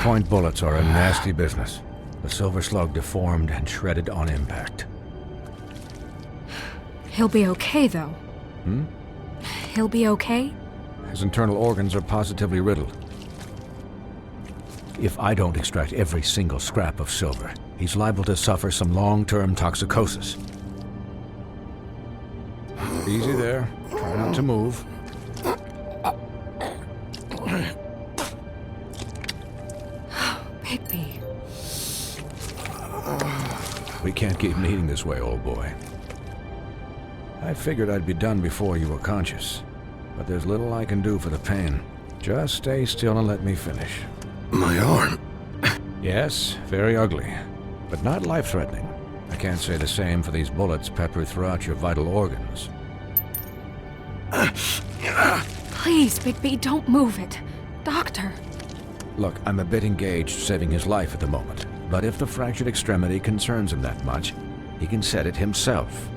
point bullets are a nasty business. The Silver Slug deformed and shredded on impact. He'll be okay, though. Hmm? He'll be okay? His internal organs are positively riddled. If I don't extract every single scrap of silver, he's liable to suffer some long-term toxicosis. Easy there. Try not to move. Bigby. We can't keep eating this way, old boy. I figured I'd be done before you were conscious, but there's little I can do for the pain. Just stay still and let me finish. My arm. Yes, very ugly, but not life-threatening. I can't say the same for these bullets peppered throughout your vital organs. Please, Bigby, don't move it. Doctor. Look, I'm a bit engaged saving his life at the moment, but if the fractured extremity concerns him that much, he can set it himself.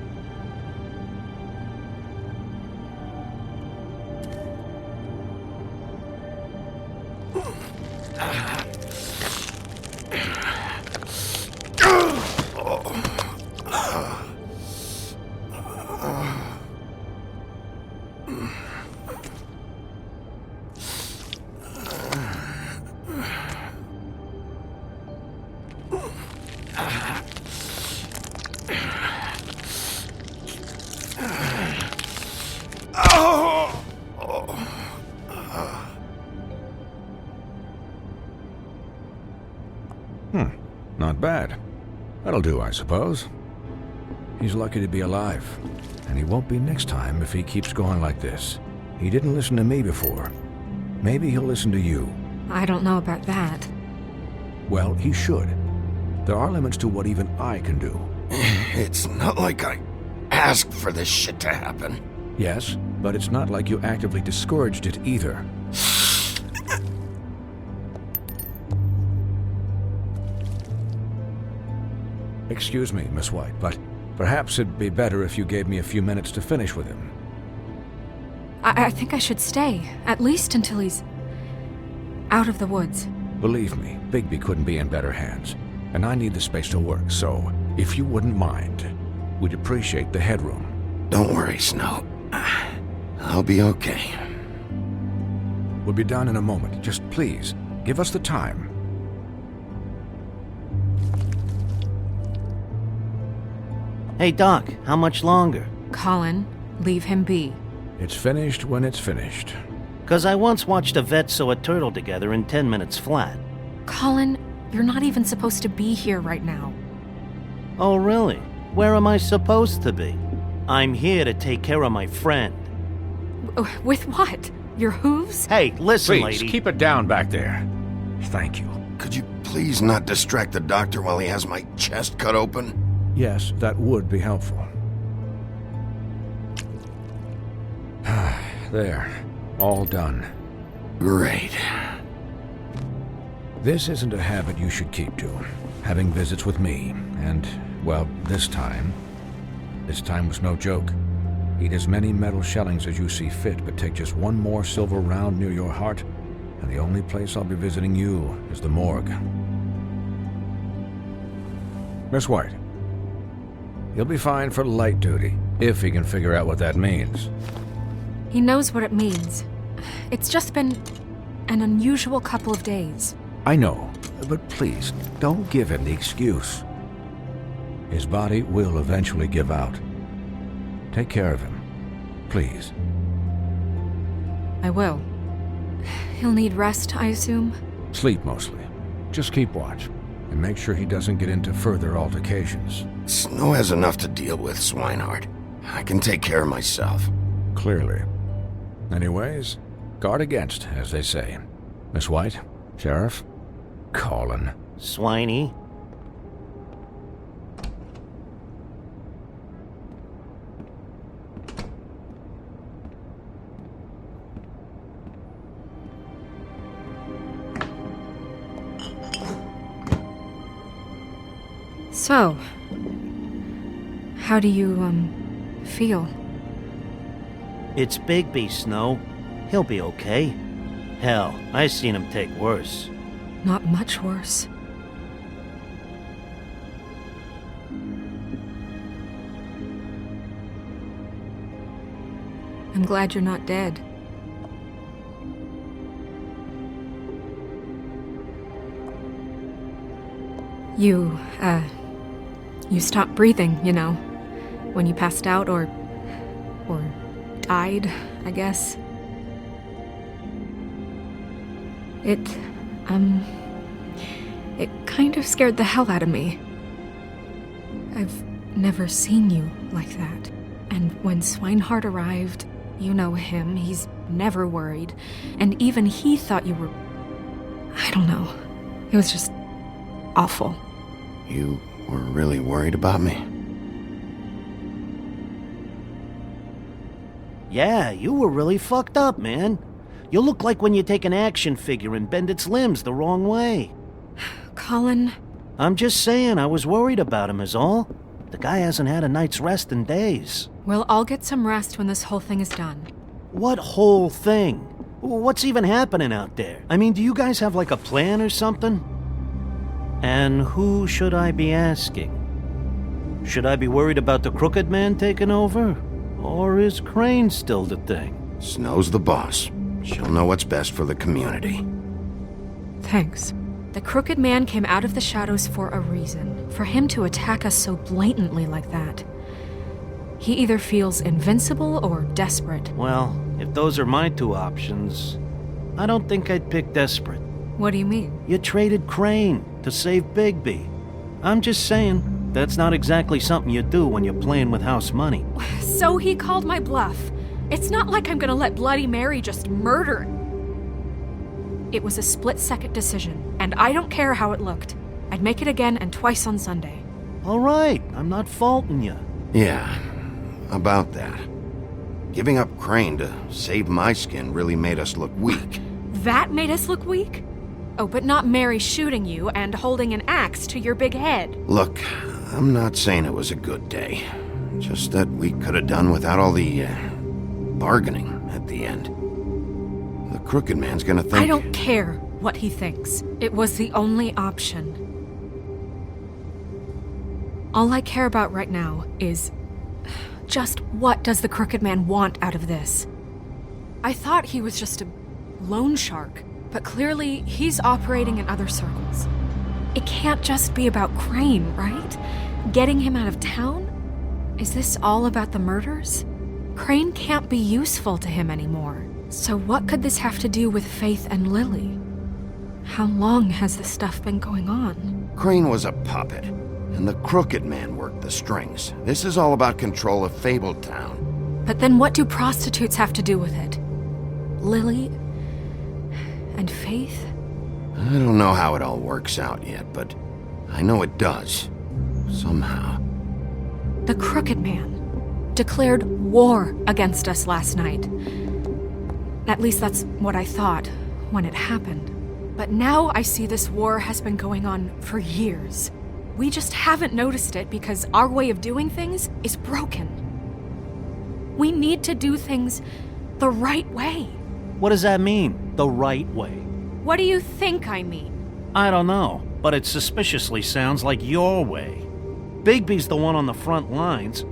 Not bad. That'll do, I suppose. He's lucky to be alive, and he won't be next time if he keeps going like this. He didn't listen to me before. Maybe he'll listen to you. I don't know about that. Well, he should. There are limits to what even I can do. It's not like I asked for this shit to happen. Yes, but it's not like you actively discouraged it either. Excuse me, Miss White, but perhaps it'd be better if you gave me a few minutes to finish with him. I think I should stay, at least until he's out of the woods. Believe me, Bigby couldn't be in better hands, and I need the space to work, so if you wouldn't mind, we'd appreciate the headroom. Don't worry, Snow. I'll be okay. We'll be done in a moment. Just please, give us the time. Hey, Doc, how much longer? Colin, leave him be. It's finished when it's finished. 'Cause I once watched a vet sew a turtle together in 10 minutes flat. Colin, you're not even supposed to be here right now. Oh, really? Where am I supposed to be? I'm here to take care of my friend. With what? Your hooves? Hey, listen, Please, lady. keep it down back there. Thank you. Could you please not distract the doctor while he has my chest cut open? Yes, that would be helpful. There. All done. Great. This isn't a habit you should keep to. Having visits with me, and, well, this time was no joke. Eat as many metal shellings as you see fit, but take just one more silver round near your heart, and the only place I'll be visiting you is the morgue. Miss White, he'll be fine for light duty, if he can figure out what that means. He knows what it means. It's just been an unusual couple of days. I know, but please, don't give him the excuse. His body will eventually give out. Take care of him, please. I will. He'll need rest, I assume? Sleep mostly. Just keep watch, and make sure he doesn't get into further altercations. Snow has enough to deal with, Swinehart. I can take care of myself. Clearly. Anyways, guard against, as they say. Miss White, Sheriff, Colin. Swiney. So, how do you, feel? It's Bigby, Snow. He'll be okay. Hell, I seen him take worse. Not much worse. I'm glad you're not dead. You stopped breathing, you know, when you passed out or died, I guess. It kind of scared the hell out of me. I've never seen you like that. And when Swinehart arrived, you know him, he's never worried. And even he thought you were... I don't know. It was just awful. You were really worried about me? Yeah, you were really fucked up, man. You look like when you take an action figure and bend its limbs the wrong way. Colin... I'm just saying, I was worried about him is all. The guy hasn't had a night's rest in days. We'll all get some rest when this whole thing is done. What whole thing? What's even happening out there? I mean, do you guys have like a plan or something? And who should I be asking? Should I be worried about the Crooked Man taking over? Or is Crane still the thing? Snow's the boss. She'll know what's best for the community. Thanks. The Crooked Man came out of the shadows for a reason. For him to attack us so blatantly like that. He either feels invincible or desperate. Well, if those are my two options, I don't think I'd pick desperate. What do you mean? You traded Crane to save Bigby. I'm just saying, that's not exactly something you do when you're playing with house money. So he called my bluff. It's not like I'm gonna let Bloody Mary just murder. It was a split-second decision, and I don't care how it looked. I'd make it again and twice on Sunday. All right, I'm not faulting you. Yeah, about that. Giving up Crane to save my skin really made us look weak. That made us look weak? Oh, but not Mary shooting you and holding an axe to your big head. Look, I'm not saying it was a good day. Just that we could have done without all the, bargaining at the end. The Crooked Man's gonna think... I don't care what he thinks. It was the only option. All I care about right now is... just what does the Crooked Man want out of this? I thought he was just a loan shark, but clearly he's operating in other circles. It can't just be about Crane, right? Getting him out of town? Is this all about the murders? Crane can't be useful to him anymore. So what could this have to do with Faith and Lily? How long has this stuff been going on? Crane was a puppet, and the Crooked Man worked the strings. This is all about control of Fabletown. But then what do prostitutes have to do with it? Lily and Faith? I don't know how it all works out yet, but I know it does. Somehow. The Crooked Man declared war against us last night. At least that's what I thought when it happened. But now I see this war has been going on for years. We just haven't noticed it because our way of doing things is broken. We need to do things the right way. What does that mean, the right way? What do you think I mean? I don't know, but it suspiciously sounds like your way. Bigby's the one on the front lines.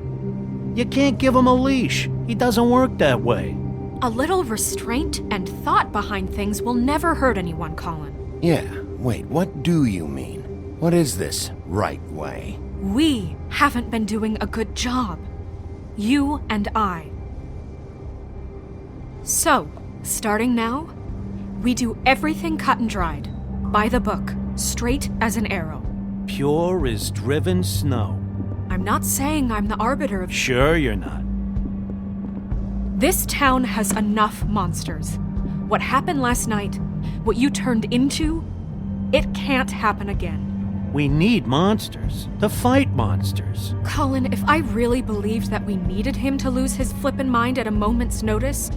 You can't give him a leash. He doesn't work that way. A little restraint and thought behind things will never hurt anyone, Colin. Yeah, wait, what do you mean? What is this right way? We haven't been doing a good job. You and I. So, starting now, we do everything cut and dried. By the book, straight as an arrow. Pure as driven snow. I'm not saying I'm the arbiter of... Sure you're not. This town has enough monsters. What happened last night, what you turned into, it can't happen again. We need monsters to fight monsters. Colin, if I really believed that we needed him to lose his flippin' mind at a moment's notice,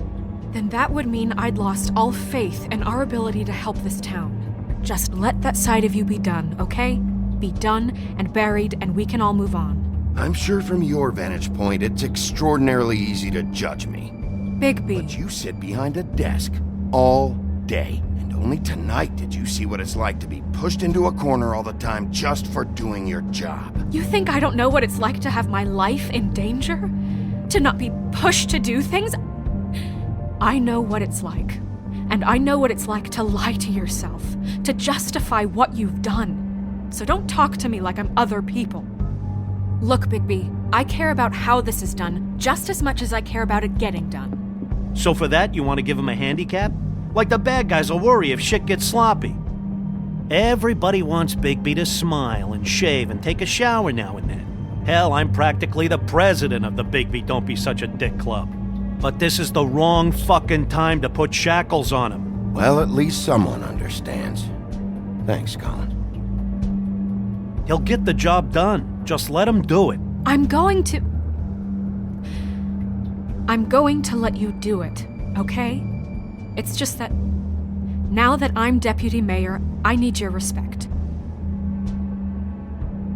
then that would mean I'd lost all faith in our ability to help this town. Just let that side of you be done, okay? Be done and buried, and we can all move on. I'm sure from your vantage point, it's extraordinarily easy to judge me. Bigby. But you sit behind a desk all day, and Only tonight did you see what it's like to be pushed into a corner all the time just for doing your job. You think I don't know what it's like to have my life in danger? To not be pushed to do things? I know what it's like. And I know what it's like to lie to yourself, to justify what you've done. So don't talk to me like I'm other people. Look, Bigby, I care about how this is done just as much as I care about it getting done. So for that, you want to give him a handicap? Like the bad guys will worry if shit gets sloppy. Everybody wants Bigby to smile and shave and take a shower now and then. Hell, I'm practically the president of the Bigby Don't Be Such a Dick Club. But this is the wrong fucking time to put shackles on him. Well, at least someone understands. Thanks, Colin. He'll get the job done. Just let him do it. I'm going to let you do it, okay? It's just that now that I'm deputy mayor, I need your respect.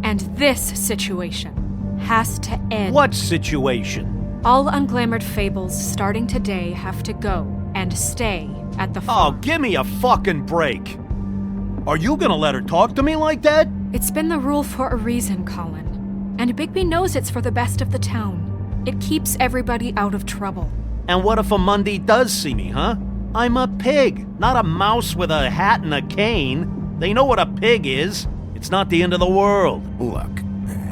And this situation has to end. What situation? All unglamored fables starting today have to go and stay at the Oh, farm. give me a fucking break. Are you gonna let her talk to me like that? It's been the rule for a reason, Colin. And Bigby knows it's for the best of the town. It keeps everybody out of trouble. And what if a Monday does see me, huh? I'm a pig, not a mouse with a hat and a cane. They know what a pig is. It's not the end of the world. Look,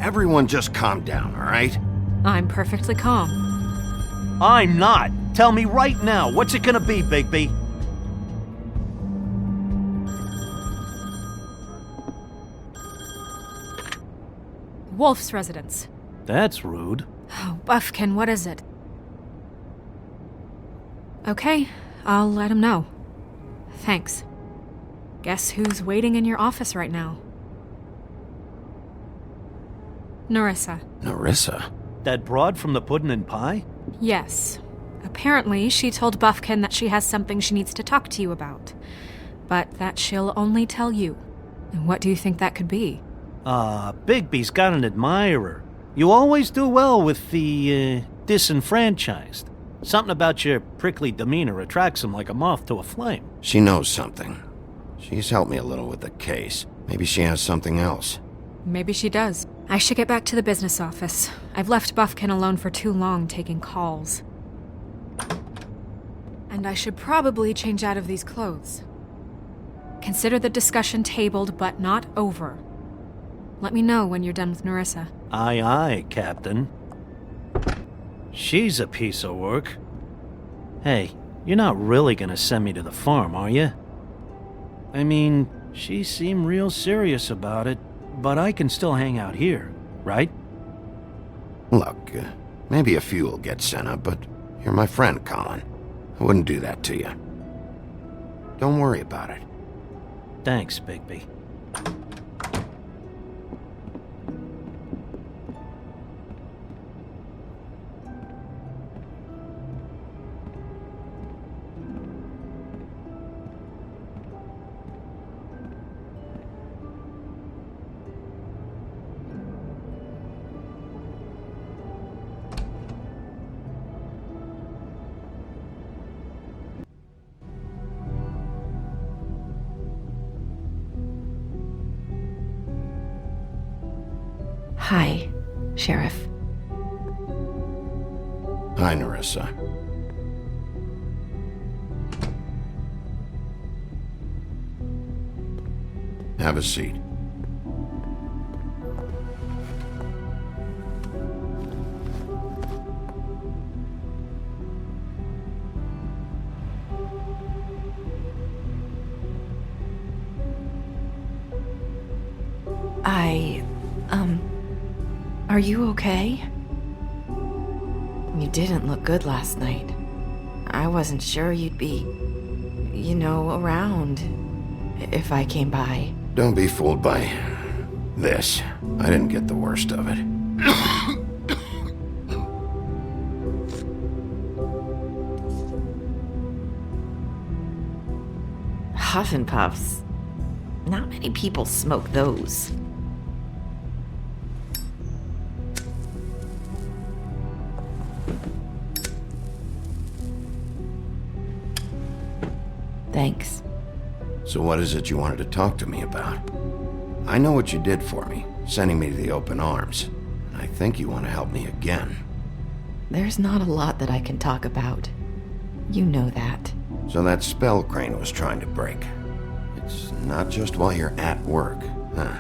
everyone just calm down, all right? I'm perfectly calm. I'm not. Tell me right now, what's it gonna be, Bigby? Wolf's residence. That's rude. Oh, Buffkin, what is it? Okay, I'll let him know. Thanks. Guess who's waiting in your office right now? Narissa. Narissa? That broad from the puddin' and pie? Yes. Apparently, she told Buffkin that she has something she needs to talk to you about. But that she'll only tell you. And what do you think that could be? Bigby's got an admirer. You always do well with the, disenfranchised. Something about your prickly demeanor attracts him like a moth to a flame. She knows something. She's helped me a little with the case. Maybe she has something else. Maybe she does. I should get back to the business office. I've left Buffkin alone for too long taking calls. And I should probably change out of these clothes. Consider the discussion tabled but not over. Let me know when you're done with Narissa. Aye, aye, Captain. She's a piece of work. Hey, you're not really gonna send me to the farm, are you? I mean, she seemed real serious about it, but I can still hang out here, right? Look, maybe a few will get sent up, but you're my friend, Colin. I wouldn't do that to you. Don't worry about it. Thanks, Bigby. Hi, Sheriff. Hi, Narissa. Have a seat. Are you okay? You didn't look good last night. I wasn't sure you'd be, around if I came by. Don't be fooled by this. I didn't get the worst of it. Huff and Puffs. Not many people smoke those. Thanks. So what is it you wanted to talk to me about? I know what you did for me, sending me to the open arms. And I think you want to help me again. There's not a lot that I can talk about. You know that. So that spell Crane was trying to break. It's not just while you're at work, huh?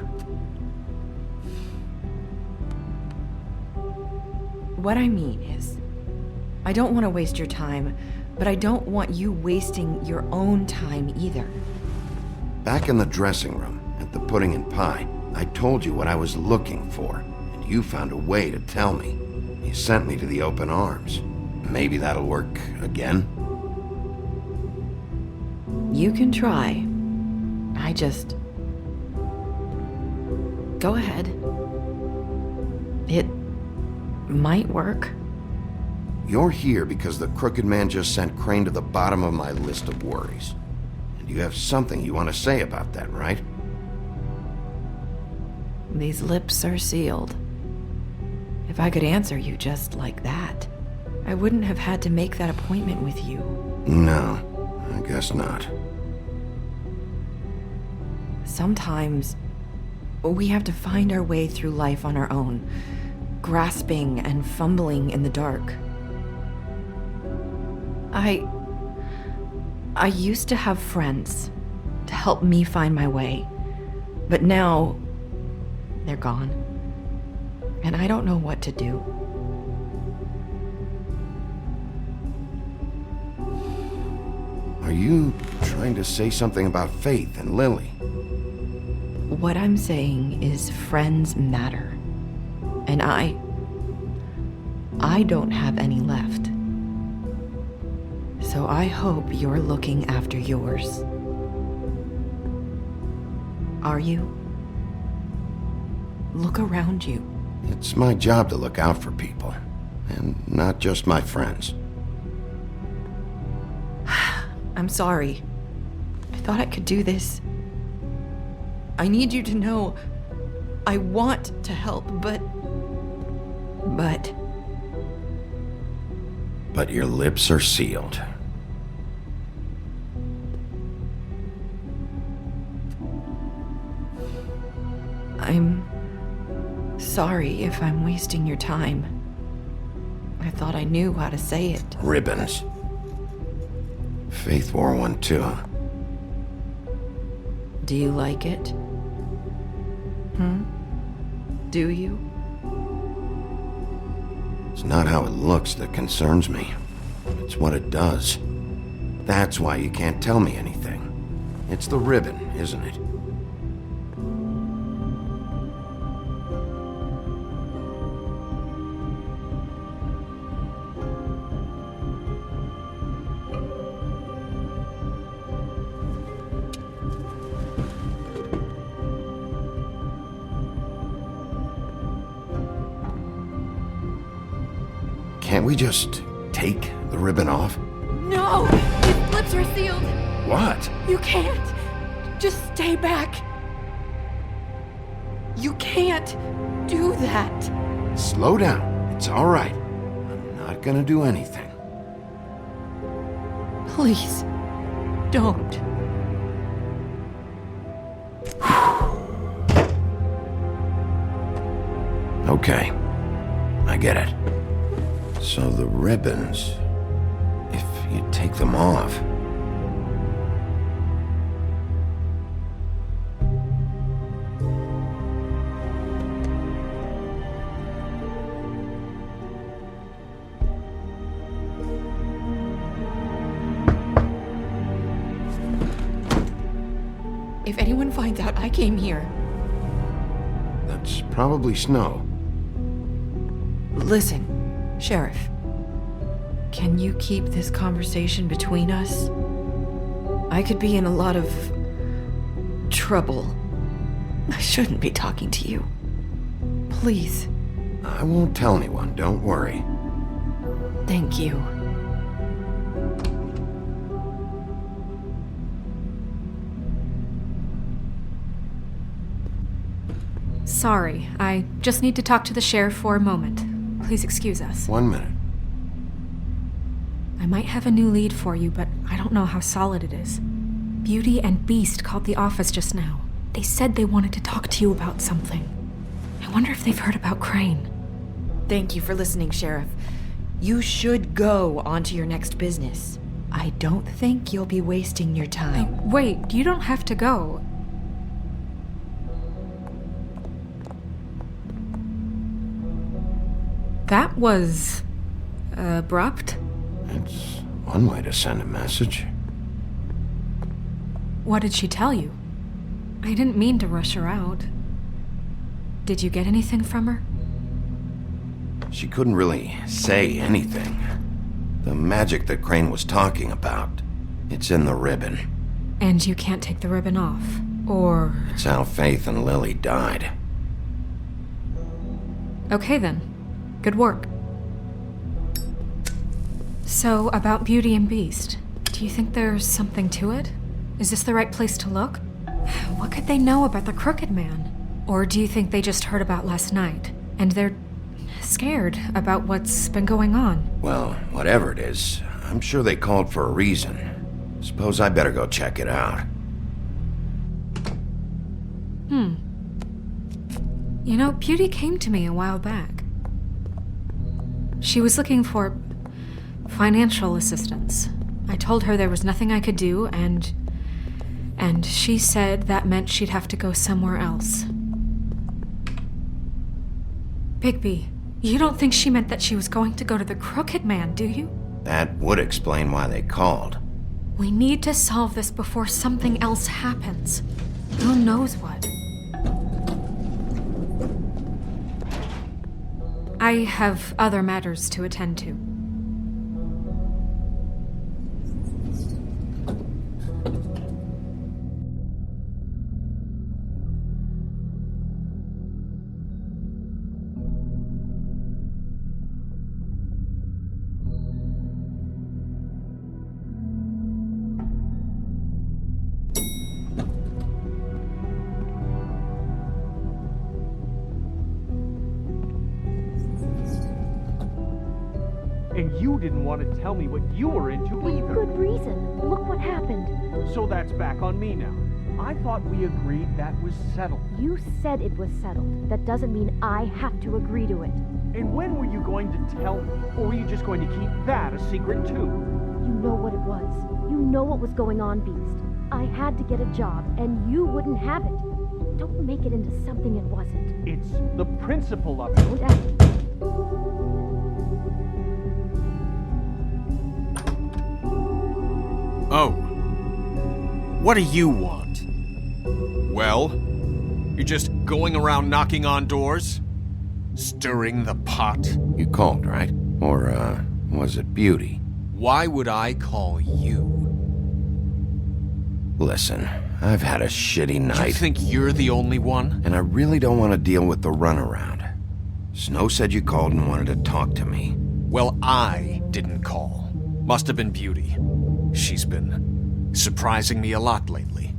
What I mean is, I don't want to waste your time, but I don't want you wasting your own time either. Back in the dressing room, at the pudding and pie, I told you what I was looking for, and you found a way to tell me. You sent me to the open arms. Maybe that'll work again? You can try. I just... Go ahead. It might work. You're here because the Crooked Man just sent Crane to the bottom of my list of worries. And you have something you want to say about that, right? These lips are sealed. If I could answer you just like that, I wouldn't have had to make that appointment with you. No, I guess not. Sometimes we have to find our way through life on our own, grasping and fumbling in the dark. I used to have friends to help me find my way, but now they're gone, and I don't know what to do. Are you trying to say something about Faith and Lily? What I'm saying is friends matter, and I don't have any left. So I hope you're looking after yours. Are you? Look around you. It's my job to look out for people, and not just my friends. I'm sorry. I thought I could do this. I need you to know I want to help, but... But your lips are sealed. I'm sorry if I'm wasting your time. I thought I knew how to say it. Ribbons. Faith wore one too. Do you like it? Do you? It's not how it looks that concerns me. It's what it does. That's why you can't tell me anything. It's the ribbon, isn't it? Can't we just take the ribbon off? No! His lips are sealed! What? You can't! Just stay back! You can't do that! Slow down. It's all right. I'm not gonna do anything. Please, don't. Okay. I get it. So the ribbons, if you take them off... If anyone finds out I came here... That's probably Snow. Listen, Sheriff. Can you keep this conversation between us? I could be in a lot of trouble. I shouldn't be talking to you. Please. I won't tell anyone, don't worry. Thank you. Sorry, I just need to talk to the sheriff for a moment. Please excuse us. 1 minute. I might have a new lead for you, but I don't know how solid it is. Beauty and Beast called the office just now. They said they wanted to talk to you about something. I wonder if they've heard about Crane. Thank you for listening, Sheriff. You should go on to your next business. I don't think you'll be wasting your time. Wait, you don't have to go. That was abrupt. It's one way to send a message. What did she tell you? I didn't mean to rush her out. Did you get anything from her? She couldn't really say anything. The magic that Crane was talking about, it's in the ribbon. And you can't take the ribbon off, or... It's how Faith and Lily died. Okay then. Good work. So, about Beauty and Beast, do you think there's something to it? Is this the right place to look? What could they know about the Crooked Man? Or do you think they just heard about last night, and they're scared about what's been going on? Well, whatever it is, I'm sure they called for a reason. Suppose I better go check it out. You know, Beauty came to me a while back. She was looking for financial assistance. I told her there was nothing I could do, and she said that meant she'd have to go somewhere else. Bigby, you don't think she meant that she was going to go to the Crooked Man, do you? That would explain why they called. We need to solve this before something else happens. Who knows what? I have other matters to attend to. And you didn't want to tell me what you were into either. Good reason. Look what happened. So that's back on me now. I thought we agreed that was settled. You said it was settled. That doesn't mean I have to agree to it. And when were you going to tell me? Or were you just going to keep that a secret too? You know what it was. You know what was going on, Beast. I had to get a job, and you wouldn't have it. Don't make it into something it wasn't. It's the principle of it. Don't act. Oh. What do you want? Well, you're just going around knocking on doors? Stirring the pot? You called, right? Or, was it Beauty? Why would I call you? Listen, I've had a shitty night. You think you're the only one? And I really don't want to deal with the runaround. Snow said you called and wanted to talk to me. Well, I didn't call. Must have been Beauty. She's been surprising me a lot lately.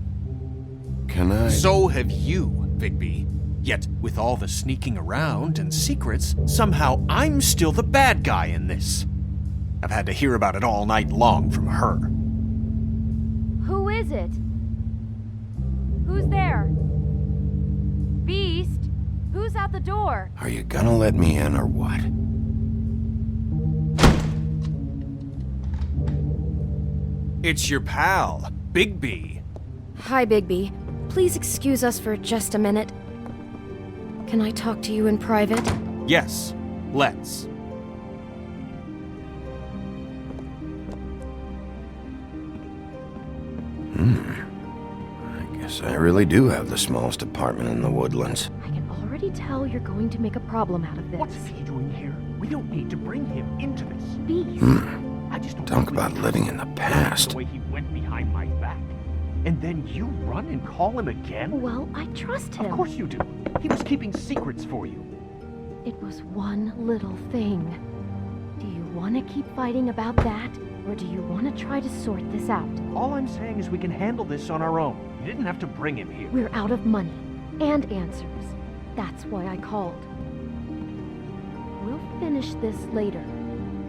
Can I? So have you, Bigby. Yet, with all the sneaking around and secrets, somehow I'm still the bad guy in this. I've had to hear about it all night long from her. Who is it? Who's there? Beast? Who's out the door? Are you gonna let me in or what? It's your pal, Bigby. Hi, Bigby. Please excuse us for just a minute. Can I talk to you in private? Yes, let's. I guess I really do have the smallest apartment in the Woodlands. I can already tell you're going to make a problem out of this. What's he doing here? We don't need to bring him into this. Beast? I just don't Talk believe about living in the past. The way he went behind my back. And then you run and call him again? Well, I trust him. Of course you do. He was keeping secrets for you. It was one little thing. Do you want to keep fighting about that, or do you want to try to sort this out? All I'm saying is we can handle this on our own. You didn't have to bring him here. We're out of money and answers. That's why I called. We'll finish this later,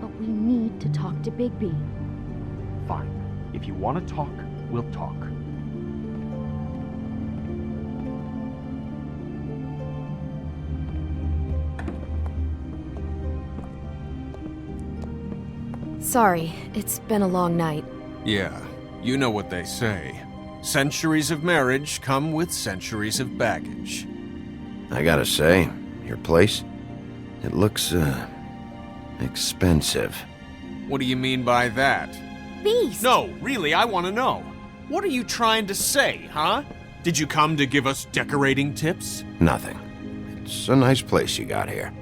but we need to talk to Bigby. Fine. If you want to talk, we'll talk. Sorry, it's been a long night. Yeah, you know what they say. Centuries of marriage come with centuries of baggage. I gotta say, your place, it looks, expensive. What do you mean by that? Beast! No, really, I want to know. What are you trying to say, huh? Did you come to give us decorating tips? Nothing. It's a nice place you got here.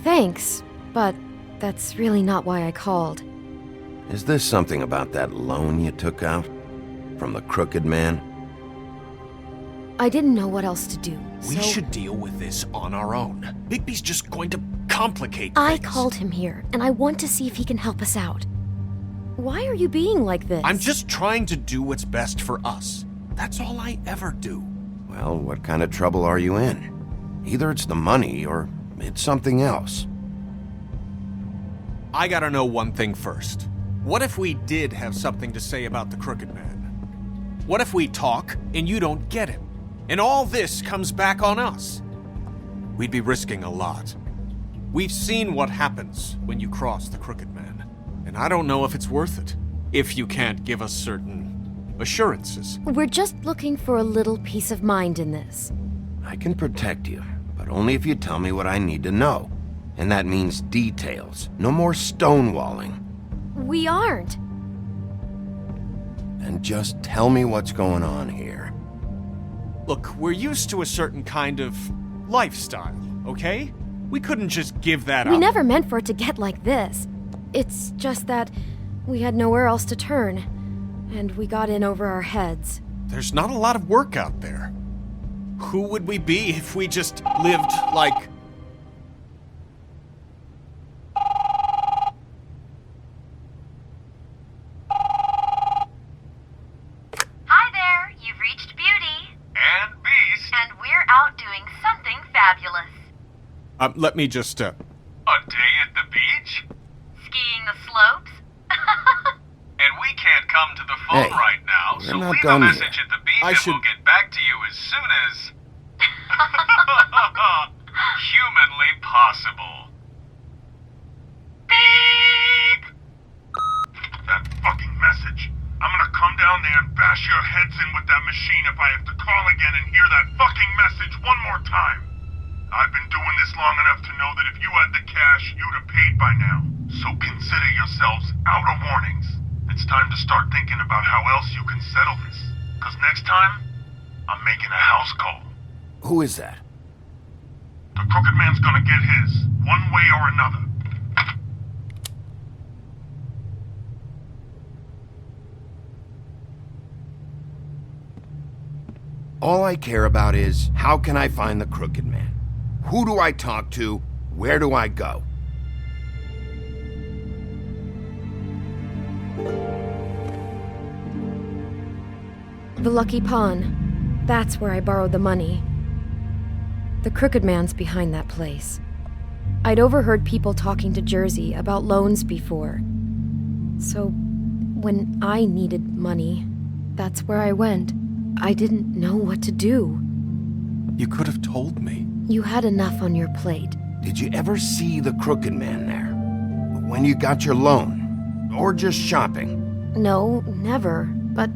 Thanks, but that's really not why I called. Is this something about that loan you took out? From the crooked man? I didn't know what else to do, We so should deal with this on our own. Bigby's just going to complicate I things. called him here, and I want to see if he can help us out. Why are you being like this? I'm just trying to do what's best for us. That's all I ever do. Well, what kind of trouble are you in? Either it's the money or it's something else. I gotta know one thing first. What if we did have something to say about the Crooked Man? What if we talk and you don't get him? And all this comes back on us? We'd be risking a lot. We've seen what happens when you cross the Crooked Man. And I don't know if it's worth it. If you can't give us certain assurances. We're just looking for a little peace of mind in this. I can protect you, but only if you tell me what I need to know. And that means details. No more stonewalling. We aren't. And just tell me what's going on here. Look, we're used to a certain kind of lifestyle, okay? We couldn't just give that up. We never meant for it to get like this. It's just that we had nowhere else to turn, and we got in over our heads. There's not a lot of work out there. Who would we be if we just lived like... Hi there, you've reached Beauty. And Beast. And we're out doing something fabulous. Let me just, A day at the beach? Skiing the slopes? And we can't come to the phone Hey, right now, we're so not leave a done message yet. at the beach I and should- we'll get back to you as soon as... humanly possible. Beep! That fucking message. I'm gonna come down there and bash your heads in with that machine if I have to call again and hear that fucking message one more time. I've been doing this long enough to know that if you had the cash, you'd have paid by now. So consider yourselves out of warnings. It's time to start thinking about how else you can settle this. Cause next time, I'm making a house call. Who is that? The Crooked Man's gonna get his, one way or another. All I care about is, how can I find the Crooked Man? Who do I talk to? Where do I go? The Lucky Pawn. That's where I borrowed the money. The Crooked Man's behind that place. I'd overheard people talking to Jersey about loans before. So, when I needed money, that's where I went. I didn't know what to do. You could have told me. You had enough on your plate. Did you ever see the Crooked Man there? When you got your loan? Or just shopping? No, never. But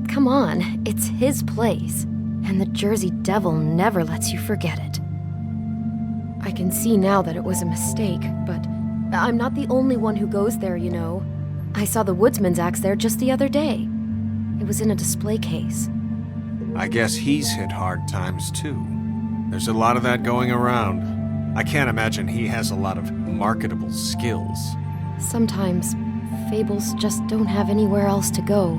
come on, it's his place. And the Jersey Devil never lets you forget it. I can see now that it was a mistake, but I'm not the only one who goes there, you know. I saw the Woodsman's axe there just the other day. It was in a display case. I guess he's hit hard times too. There's a lot of that going around. I can't imagine he has a lot of marketable skills. Sometimes, fables just don't have anywhere else to go.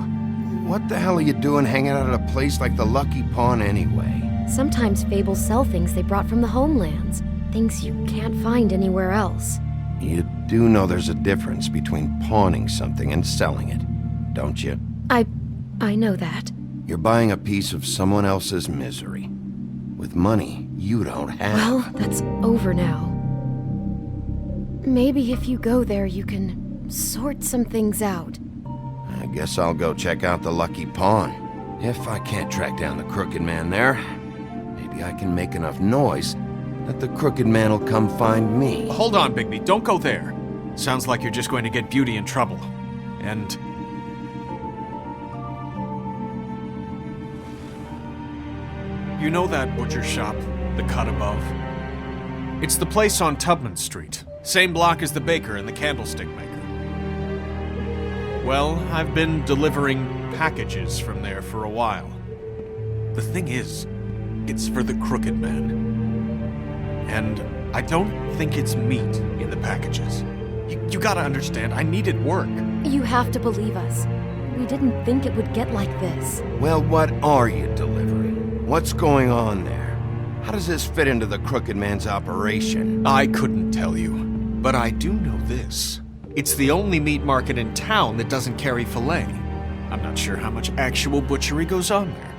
What the hell are you doing hanging out at a place like the Lucky Pawn anyway? Sometimes fables sell things they brought from the homelands. Things you can't find anywhere else. You do know there's a difference between pawning something and selling it, don't you? I know that. You're buying a piece of someone else's misery. With money you don't have. Well, that's over now. Maybe if you go there, you can sort some things out. I guess I'll go check out the Lucky Pawn. If I can't track down the Crooked Man there, maybe I can make enough noise that the Crooked Man will come find me. Hold on, Bigby, don't go there. Sounds like you're just going to get Beauty in trouble. And... you know that butcher shop, the cut above? It's the place on Tubman Street. Same block as the baker and the candlestick maker. Well, I've been delivering packages from there for a while. The thing is, it's for the Crooked Man. And I don't think it's meat in the packages. You gotta understand, I needed work. You have to believe us. We didn't think it would get like this. Well, what are you delivering? What's going on there? How does this fit into the Crooked Man's operation? I couldn't tell you, but I do know this. It's the only meat market in town that doesn't carry filet. I'm not sure how much actual butchery goes on there.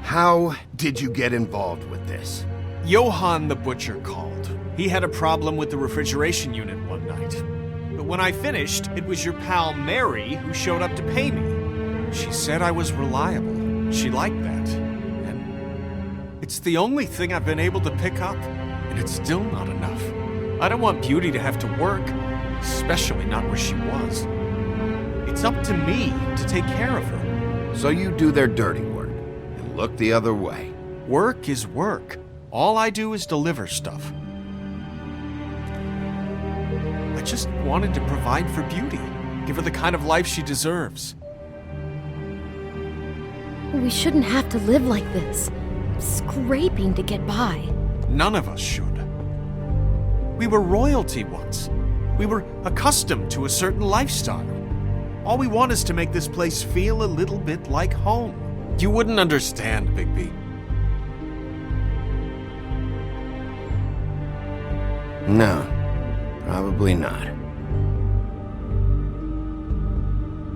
How did you get involved with this? Johann the butcher called. He had a problem with the refrigeration unit one night. But when I finished, it was your pal Mary who showed up to pay me. She said I was reliable. She liked that. And it's the only thing I've been able to pick up, and it's still not enough. I don't want Beauty to have to work, especially not where she was. It's up to me to take care of her. So you do their dirty work and look the other way. Work is work. All I do is deliver stuff. I just wanted to provide for Beauty, give her the kind of life she deserves. We shouldn't have to live like this, scraping to get by. None of us should. We were royalty once. We were accustomed to a certain lifestyle. All we want is to make this place feel a little bit like home. You wouldn't understand, Bigby. No, probably not.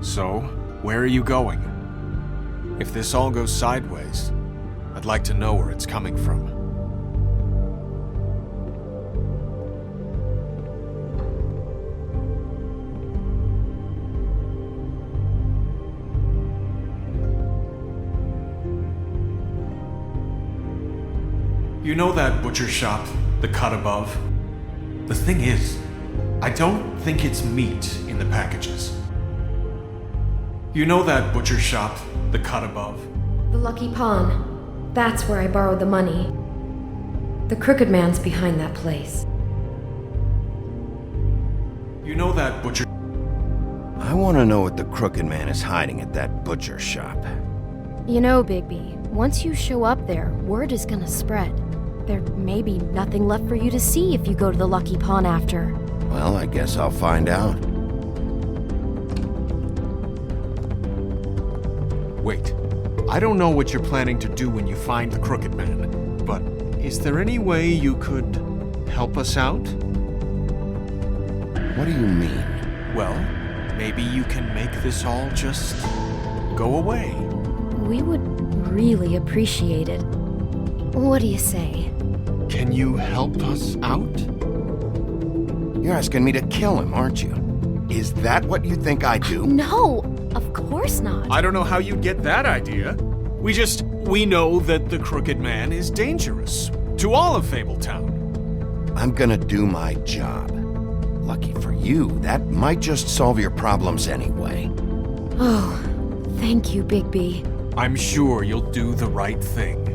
So, where are you going? If this all goes sideways, I'd like to know where it's coming from. You know that butcher shop, the cut above? The thing is, I don't think it's meat in the packages. You know that butcher shop, the cut above? The Lucky Pawn. That's where I borrowed the money. The Crooked Man's behind that place. You know that butcher... I want to know what the Crooked Man is hiding at that butcher shop. You know, Bigby, once you show up there, word is gonna spread. There may be nothing left for you to see if you go to the Lucky Pawn after. Well, I guess I'll find out. Wait. I don't know what you're planning to do when you find the Crooked Man, but is there any way you could help us out? What do you mean? Well, maybe you can make this all just go away. We would really appreciate it. What do you say? Can you help us out? You're asking me to kill him, aren't you? Is that what you think I do? No, of course not. I don't know how you'd get that idea. We know that the Crooked Man is dangerous to all of Fabletown. I'm gonna do my job. Lucky for you, that might just solve your problems anyway. Oh, thank you, Bigby. I'm sure you'll do the right thing.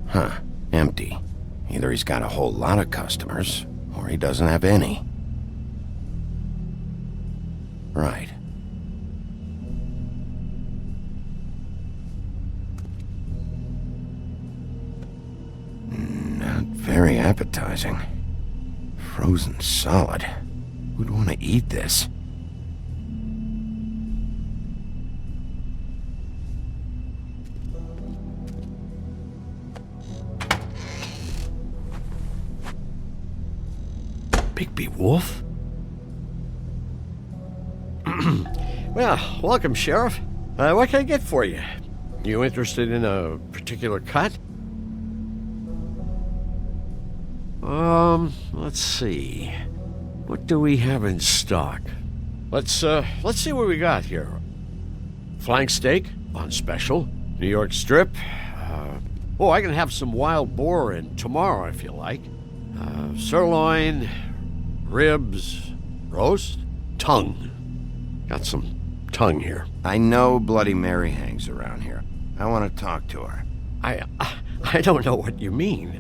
Huh. Empty. Either he's got a whole lot of customers, or he doesn't have any. Right. appetizing. Frozen solid. Who'd want to eat this? Bigby Wolf? Well, welcome, Sheriff. What can I get for you? You interested in a particular cut? Let's see. What do we have in stock? Let's see what we got here. Flank steak on special. New York strip. I can have some wild boar in tomorrow if you like. Sirloin, ribs, roast, tongue. Got some tongue here. I know Bloody Mary hangs around here. I want to talk to her. I don't know what you mean.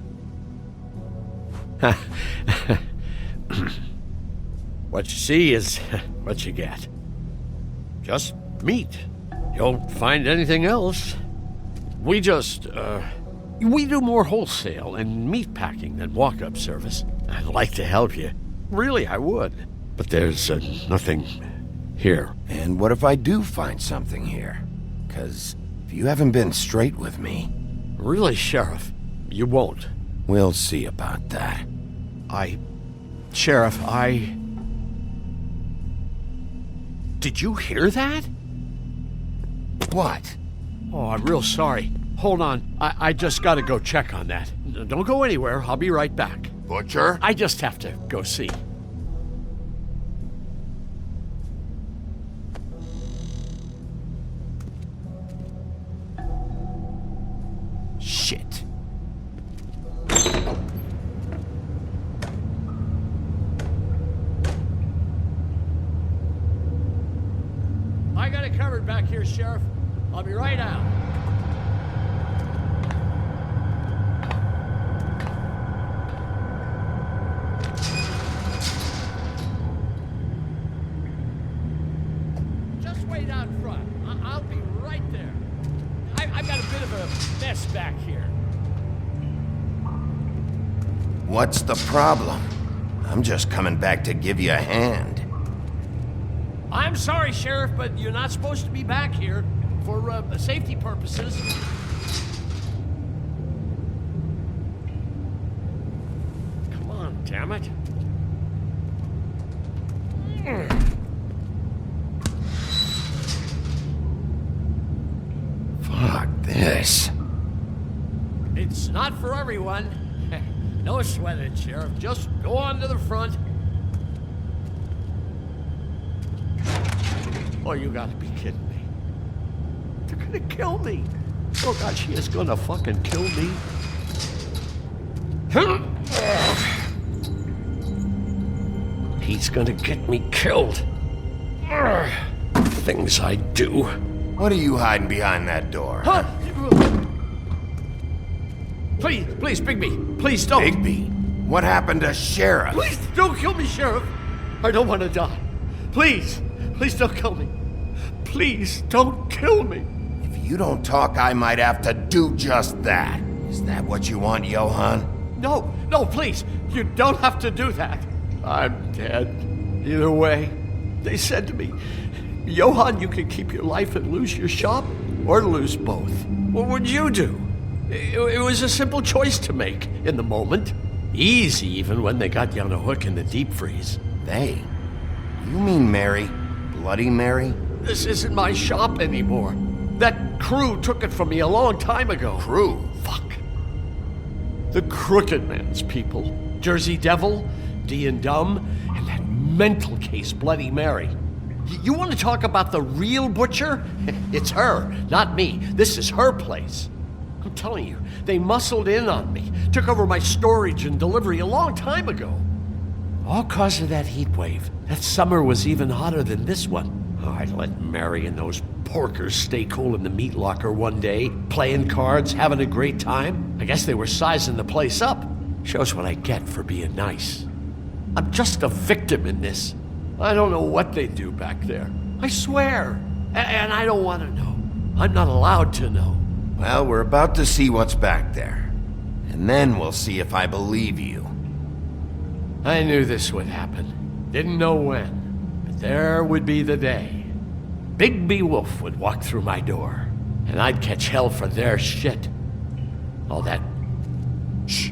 What you see is what you get. Just meat. You don't find anything else. We do more wholesale and meat packing than walk-up service. I'd like to help you. Really, I would. But there's nothing here. And what if I do find something here? 'Cause if you haven't been straight with me... Really, Sheriff, you won't. We'll see about that. Sheriff, Did you hear that? What? Oh, I'm real sorry. Hold on. I just gotta go check on that. Don't go anywhere. I'll be right back. Butcher? I just have to go see. Shit. I got it covered back here, Sheriff. I'll be right out. Just wait out front. I'll be right there. I've got a bit of a mess back here. What's the problem? I'm just coming back to give you a hand. I'm sorry, Sheriff, but you're not supposed to be back here for safety purposes. Come on, damn it. Fuck this. It's not for everyone. No sweat it, Sheriff. Just go on to the front. Oh, you gotta be kidding me. They're gonna kill me. Oh, God, she is gonna fucking kill me. He's gonna get me killed. Things I do. What are you hiding behind that door? Huh? Please, Bigby. Please don't. Bigby? What happened to Sheriff? Please don't kill me, Sheriff. I don't want to die. Please don't kill me. Please don't kill me. If you don't talk, I might have to do just that. Is that what you want, Johann? No, please. You don't have to do that. I'm dead. Either way. They said to me, Johann, you can keep your life and lose your shop, or lose both. What would you do? It was a simple choice to make in the moment. Easy, even when they got you on a hook in the deep freeze. They? You mean Mary? Bloody Mary? This isn't my shop anymore. That crew took it from me a long time ago. Crew? Fuck. The Crooked Man's people. Jersey Devil, D and Dumb, and that mental case, Bloody Mary. You want to talk about the real butcher? It's her, not me. This is her place. I'm telling you, they muscled in on me, took over my storage and delivery a long time ago. All cause of that heat wave. That summer was even hotter than this one. Oh, I let Mary and those porkers stay cool in the meat locker one day, playing cards, having a great time. I guess they were sizing the place up. Shows what I get for being nice. I'm just a victim in this. I don't know what they do back there. I swear. And I don't want to know. I'm not allowed to know. Well, we're about to see what's back there. And then we'll see if I believe you. I knew this would happen. Didn't know when, but there would be the day. Bigby Wolf would walk through my door, and I'd catch hell for their shit. All that... Shh.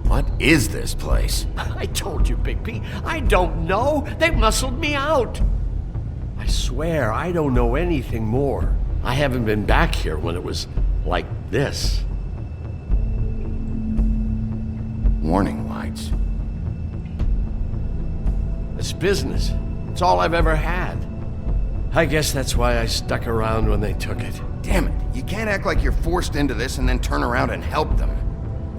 What is this place? I told you, Bigby. I don't know. They muscled me out. I swear, I don't know anything more. I haven't been back here when it was like this. Warning lights. It's business. It's all I've ever had. I guess that's why I stuck around when they took it. Damn it, you can't act like you're forced into this and then turn around and help them.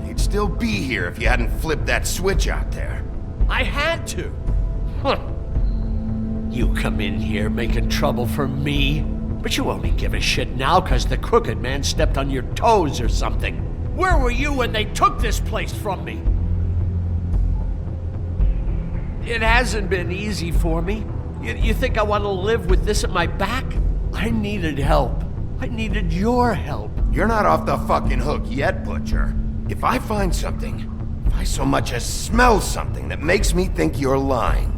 You'd still be here if you hadn't flipped that switch out there. I had to. Huh. You come in here making trouble for me, but you only give a shit now because the Crooked Man stepped on your toes or something. Where were you when they took this place from me? It hasn't been easy for me. You think I want to live with this at my back? I needed help. I needed your help. You're not off the fucking hook yet, Butcher. If I find something, if I so much as smell something that makes me think you're lying.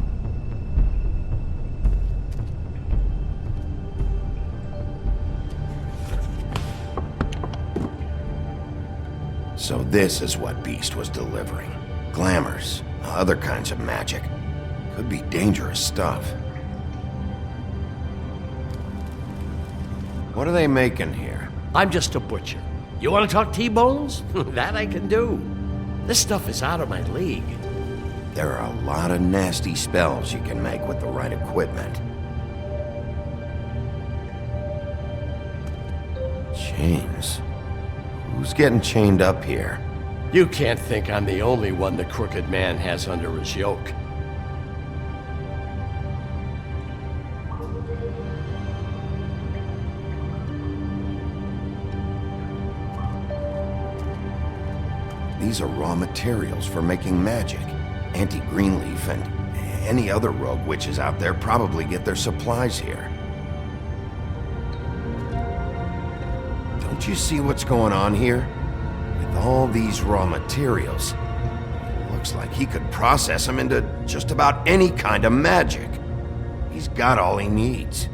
So this is what Beast was delivering. Glamours, other kinds of magic. Could be dangerous stuff. What are they making here? I'm just a butcher. You want to talk T-bones? That I can do. This stuff is out of my league. There are a lot of nasty spells you can make with the right equipment. Chains. Who's getting chained up here? You can't think I'm the only one the Crooked Man has under his yoke. These are raw materials for making magic. Auntie Greenleaf and any other rogue witches out there probably get their supplies here. Don't you see what's going on here? With all these raw materials, it looks like he could process them into just about any kind of magic. He's got all he needs.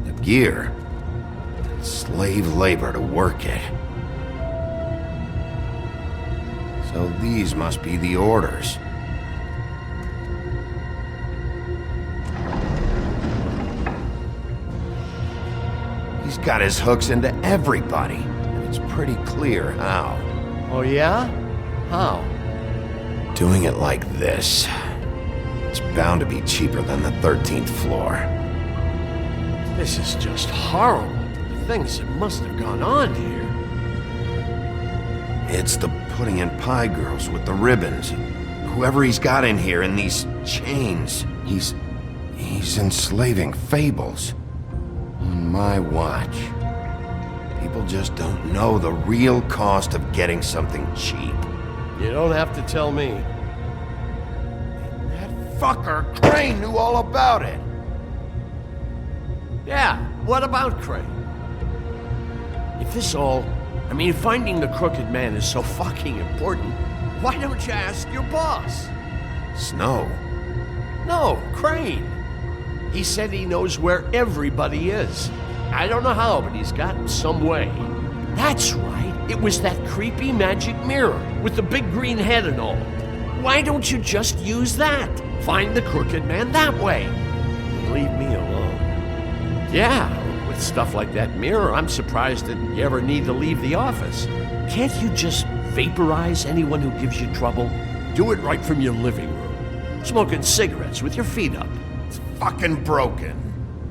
The gear, and slave labor to work it. So these must be the orders. He's got his hooks into everybody, and it's pretty clear how. Oh yeah? How? Doing it like this. It's bound to be cheaper than the 13th floor. This is just horrible. The things that must have gone on here. It's the pudding and pie girls with the ribbons. Whoever he's got in here in these chains, he's enslaving fables. On my watch. People just don't know the real cost of getting something cheap. You don't have to tell me. That fucker Crane knew all about it. Yeah, what about Crane? If this all... finding the Crooked Man is so fucking important, why don't you ask your boss? Snow? No, Crane. He said he knows where everybody is. I don't know how, but he's got some way. That's right. It was that creepy magic mirror with the big green head and all. Why don't you just use that? Find the Crooked Man that way. Leave me alone. Yeah, With stuff like that mirror, I'm surprised that you ever need to leave the office. Can't you just vaporize anyone who gives you trouble? Do it right from your living room. Smoking cigarettes with your feet up. It's fucking broken.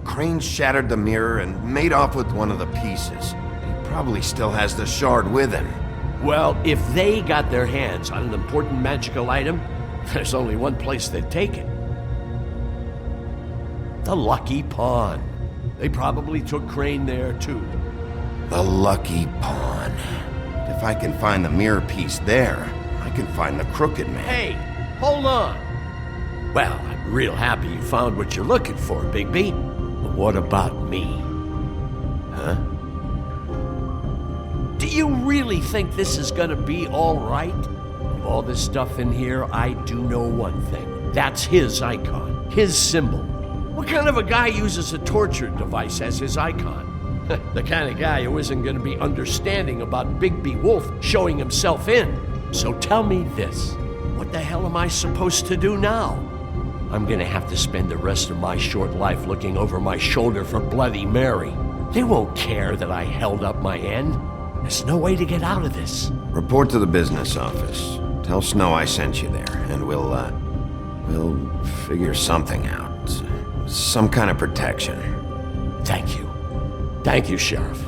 Crane shattered the mirror and made off with one of the pieces. He probably still has the shard with him. Well, if they got their hands on an important magical item, there's only one place they'd take it. The Lucky Pawn. They probably took Crane there, too. The Lucky Pawn. If I can find the mirror piece there, I can find the Crooked Man. Hey, hold on. Well, I'm real happy you found what you're looking for, Bigby. But what about me? Huh? Do you really think this is gonna be all right? Of all this stuff in here, I do know one thing. That's his icon, his symbol. What kind of a guy uses a torture device as his icon? The kind of guy who isn't gonna be understanding about Bigby Wolf showing himself in. So tell me this, what the hell am I supposed to do now? I'm gonna have to spend the rest of my short life looking over my shoulder for Bloody Mary. They won't care that I held up my end. There's no way to get out of this. Report to the business office. Tell Snow I sent you there, and we'll figure something out. Some kind of protection. Thank you. Thank you, Sheriff.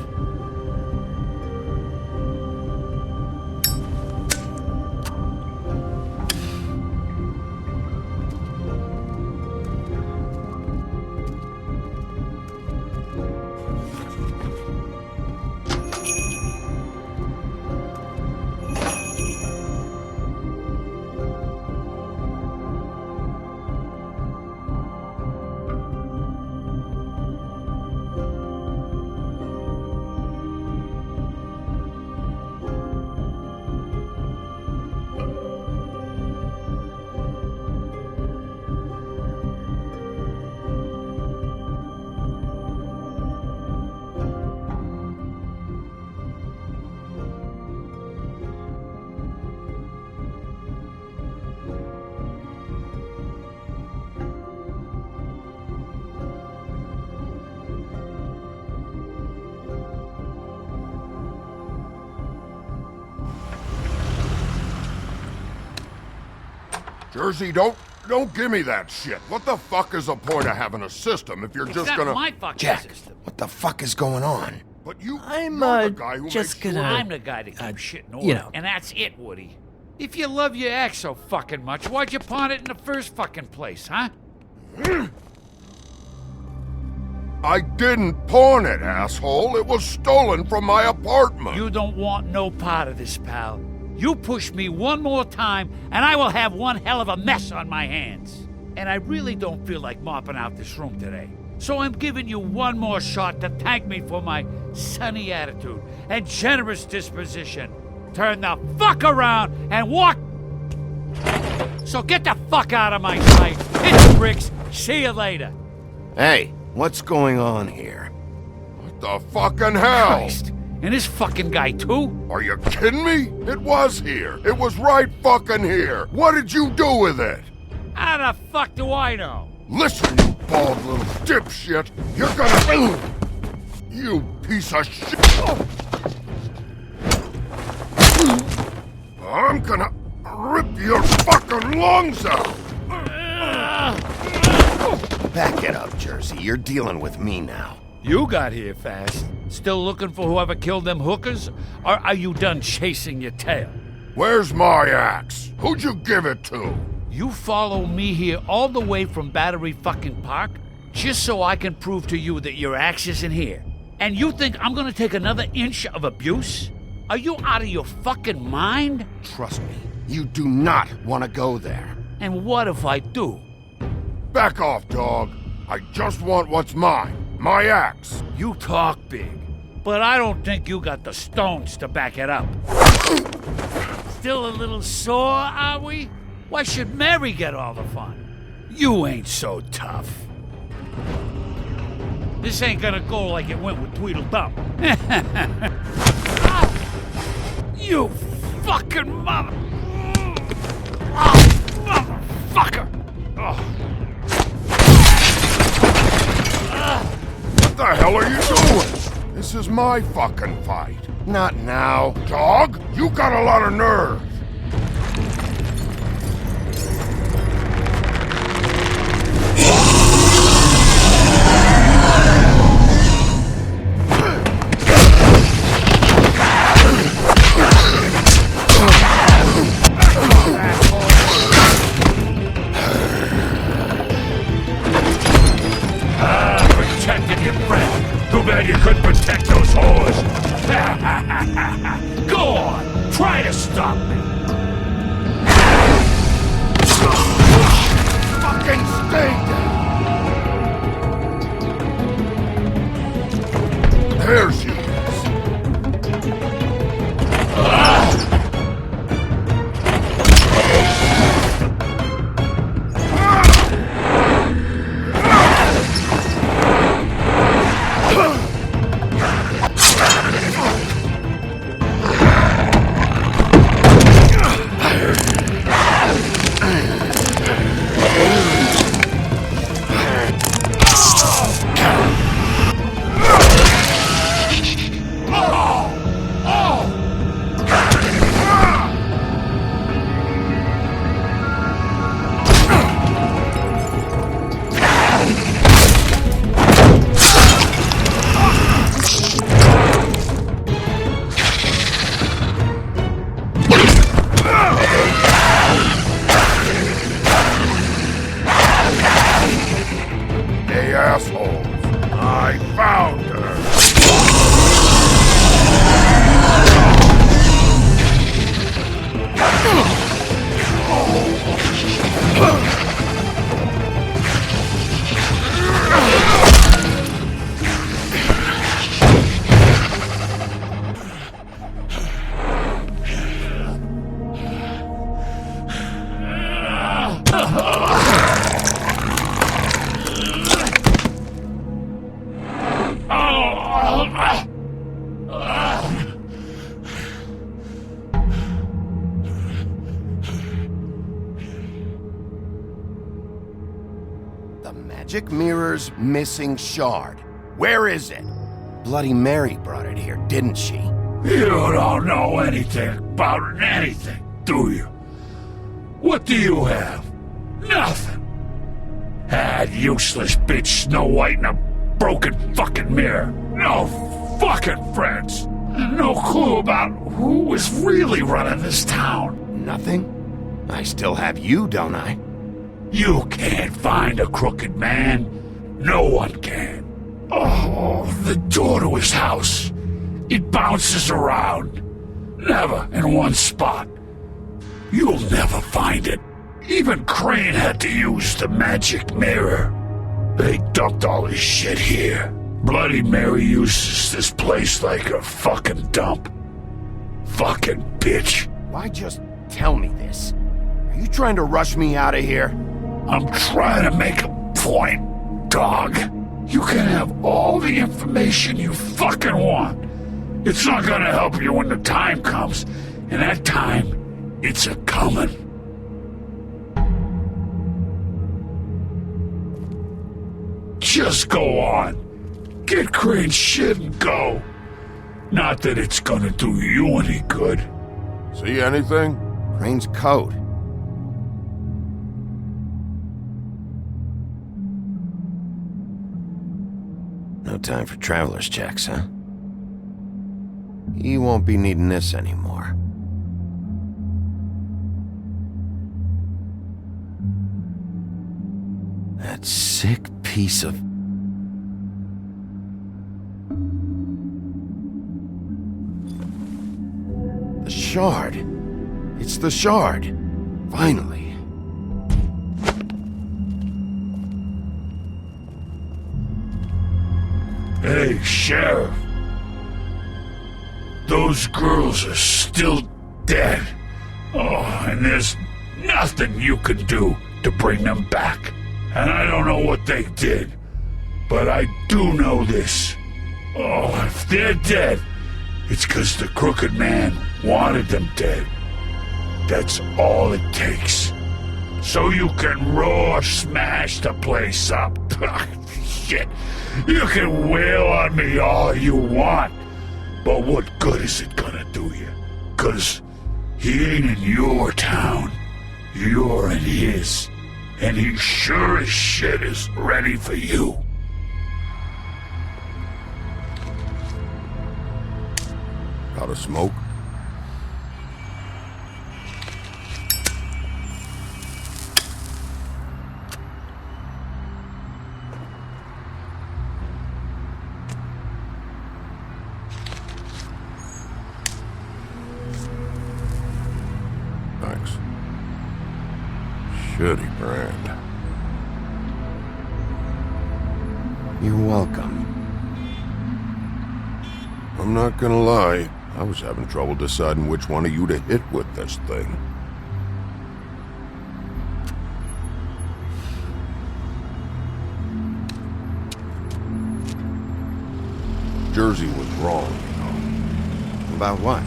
Jersey, don't give me that shit. What the fuck is the point of having a system if you're just It's gonna... not my fucking Jack, system. what the fuck is going on? But you're I'm the guy who just makes gonna. sure... I'm the guy that keeps shit in order, you know. and that's it, Woody. If you love your ex so fucking much, why'd you pawn it in the first fucking place, huh? I didn't pawn it, asshole. It was stolen from my apartment. You don't want no part of this, pal. You push me one more time, and I will have one hell of a mess on my hands. And I really don't feel like mopping out this room today. So I'm giving you one more shot to thank me for my sunny attitude and generous disposition. Turn the fuck around and walk. So get the fuck out of my sight. Hit the bricks. See you later. Hey, what's going on here? What the fucking hell? Christ. And this fucking guy, too? Are you kidding me? It was here. It was right fucking here. What did you do with it? How the fuck do I know? Listen, you bald little dipshit. You're gonna... You piece of shit. I'm gonna rip your fucking lungs out. Back it up, Jersey. You're dealing with me now. You got here fast. Still looking for whoever killed them hookers? Or are you done chasing your tail? Where's my axe? Who'd you give it to? You follow me here all the way from Battery fucking Park just so I can prove to you that your axe isn't here. And you think I'm gonna take another inch of abuse? Are you out of your fucking mind? Trust me, you do not want to go there. And what if I do? Back off, dog. I just want what's mine. My axe. You talk big, but I don't think you got the stones to back it up. Still a little sore, are we? Why should Mary get all the fun? You ain't so tough. This ain't gonna go like it went with Tweedledum. You fucking mother... motherfucker! What the hell are you doing? is my fucking fight. Not now. Dog, you got a lot of nerve. Protected your friend. Too bad you couldn't protect those whores. Go on, try to stop me. Fucking stay down. There she is. Hey, assholes. I found her. The magic mirror's missing shard. Where is it? Bloody Mary brought it here, didn't she? You don't know anything about anything, do you? What do you have? Nothing. That useless bitch Snow White and a broken fucking mirror. No fucking friends. And no clue about who was really running this town. Nothing? I still have you, don't I? You can't find a crooked man. No one can. Oh, the door to his house. It bounces around. Never in one spot. You'll never find it. Even Crane had to use the magic mirror. They dumped all his shit here. Bloody Mary uses this place like a fucking dump. Fucking bitch. Why just tell me this? Are you trying to rush me out of here? I'm trying to make a point, dog. You can have all the information you fucking want. It's not gonna help you when the time comes. And that time, it's a-comin'. Just go on. Get Crane's shit and go. Not that it's gonna do you any good. See anything? Crane's coat. No time for traveler's checks, huh? You won't be needing this anymore. That sick piece of... The shard. It's the shard. Finally. Hey, Sheriff. Those girls are still dead. Oh, and there's nothing you can do to bring them back. And I don't know what they did, but I do know this. Oh, if they're dead, it's 'cause the Crooked Man wanted them dead. That's all it takes. So you can raw smash the place up. Shit. You can wail on me all you want, but what good is it gonna do you? 'Cause he ain't in your town. You're in his. And he sure as shit is ready for you. Got a smoke? Thanks. Shitty brand. You're welcome. I'm not gonna lie, I was having trouble deciding which one of you to hit with this thing. Jersey was wrong, you know. About what?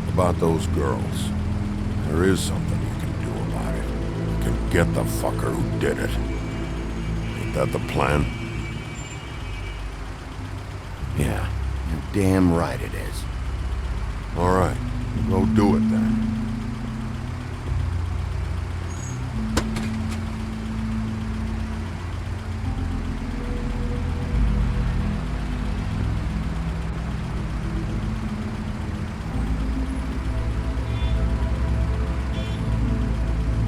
About those girls. There is something you can do about it. You can get the fucker who did it. Ain't that the plan? Yeah, you're damn right it is. All right, go do it then.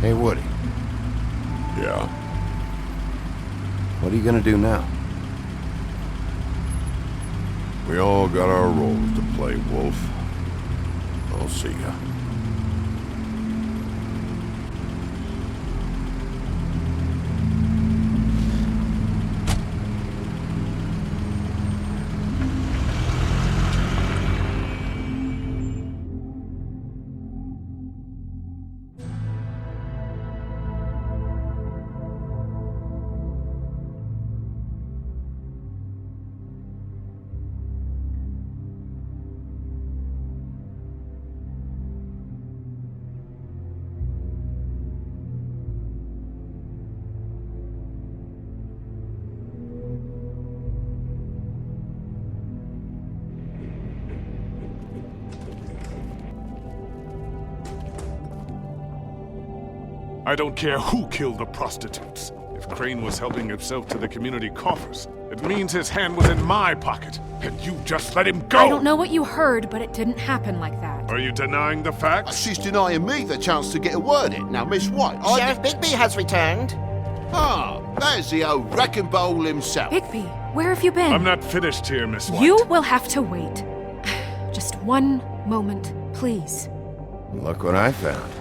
Hey, Woody. Yeah? What are you gonna do now? We all got our roles to play, Wolf. I'll see ya. I don't care who killed the prostitutes. If Crane was helping himself to the community coffers, it means his hand was in my pocket, and you just let him go! I don't know what you heard, but it didn't happen like that. Are you denying the facts? She's denying me the chance to get a word in. Now, Miss White, Sheriff Bigby has returned. Ah, there's the old wrecking bowl himself. Bigby, where have you been? I'm not finished here, Miss White. You will have to wait. Just one moment, please. Look what I found.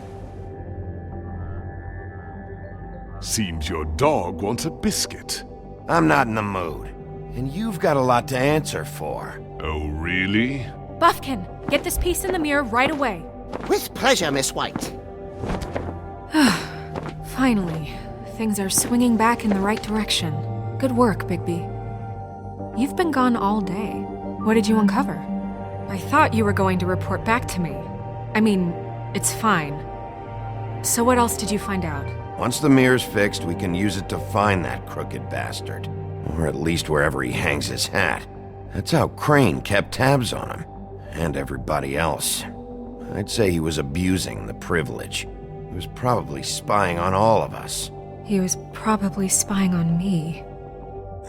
Seems your dog wants a biscuit. I'm not in the mood. And you've got a lot to answer for. Oh, really? Buffkin, get this piece in the mirror right away. With pleasure, Miss White. Finally, things are swinging back in the right direction. Good work, Bigby. You've been gone all day. What did you uncover? I thought you were going to report back to me. I mean, it's fine. So what else did you find out? Once the mirror's fixed, we can use it to find that crooked bastard. Or at least wherever he hangs his hat. That's how Crane kept tabs on him. And everybody else. I'd say he was abusing the privilege. He was probably spying on all of us. He was probably spying on me.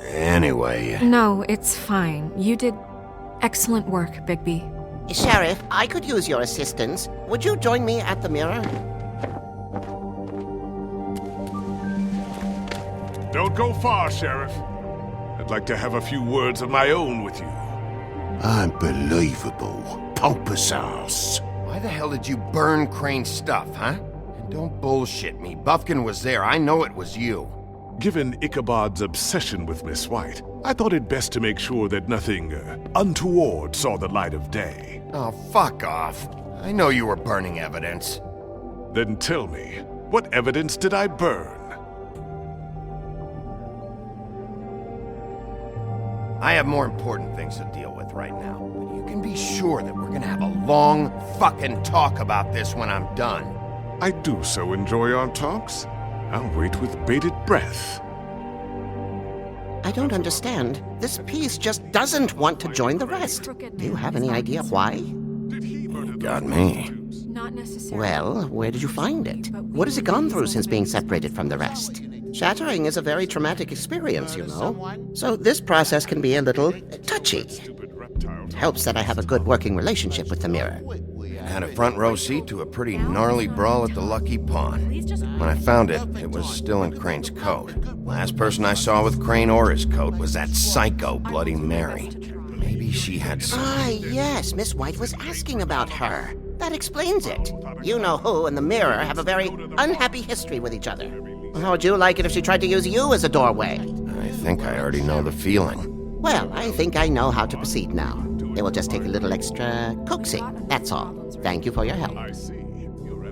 Anyway... No, it's fine. You did excellent work, Bigby. Sheriff, I could use your assistance. Would you join me at the mirror? Don't go far, Sheriff. I'd like to have a few words of my own with you. Unbelievable. Pompous ass. Why the hell did you burn Crane's stuff, huh? And don't bullshit me. Buffkin was there. I know it was you. Given Ichabod's obsession with Miss White, I thought it best to make sure that nothing untoward saw the light of day. Oh, fuck off. I know you were burning evidence. Then tell me, what evidence did I burn? I have more important things to deal with right now. But you can be sure that we're gonna have a long fucking talk about this when I'm done. I do so enjoy our talks. I'll wait with bated breath. I don't understand. This piece just doesn't want to join the rest. Do you have any idea why? You got me. Not necessarily. Well, where did you find it? What has it gone through since being separated from the rest? Shattering is a very traumatic experience, you know. So this process can be a little touchy. It helps that I have a good working relationship with the mirror. Had a front row seat to a pretty gnarly brawl at the Lucky Pawn. When I found it, it was still in Crane's coat. Last person I saw with Crane or his coat was that psycho Bloody Mary. Maybe she had some... Ah, yes, Miss White was asking about her. That explains it. You know who and the mirror have a very unhappy history with each other. How would you like it if she tried to use you as a doorway? I think I already know the feeling. Well, I think I know how to proceed now. It will just take a little extra coaxing, that's all. Thank you for your help.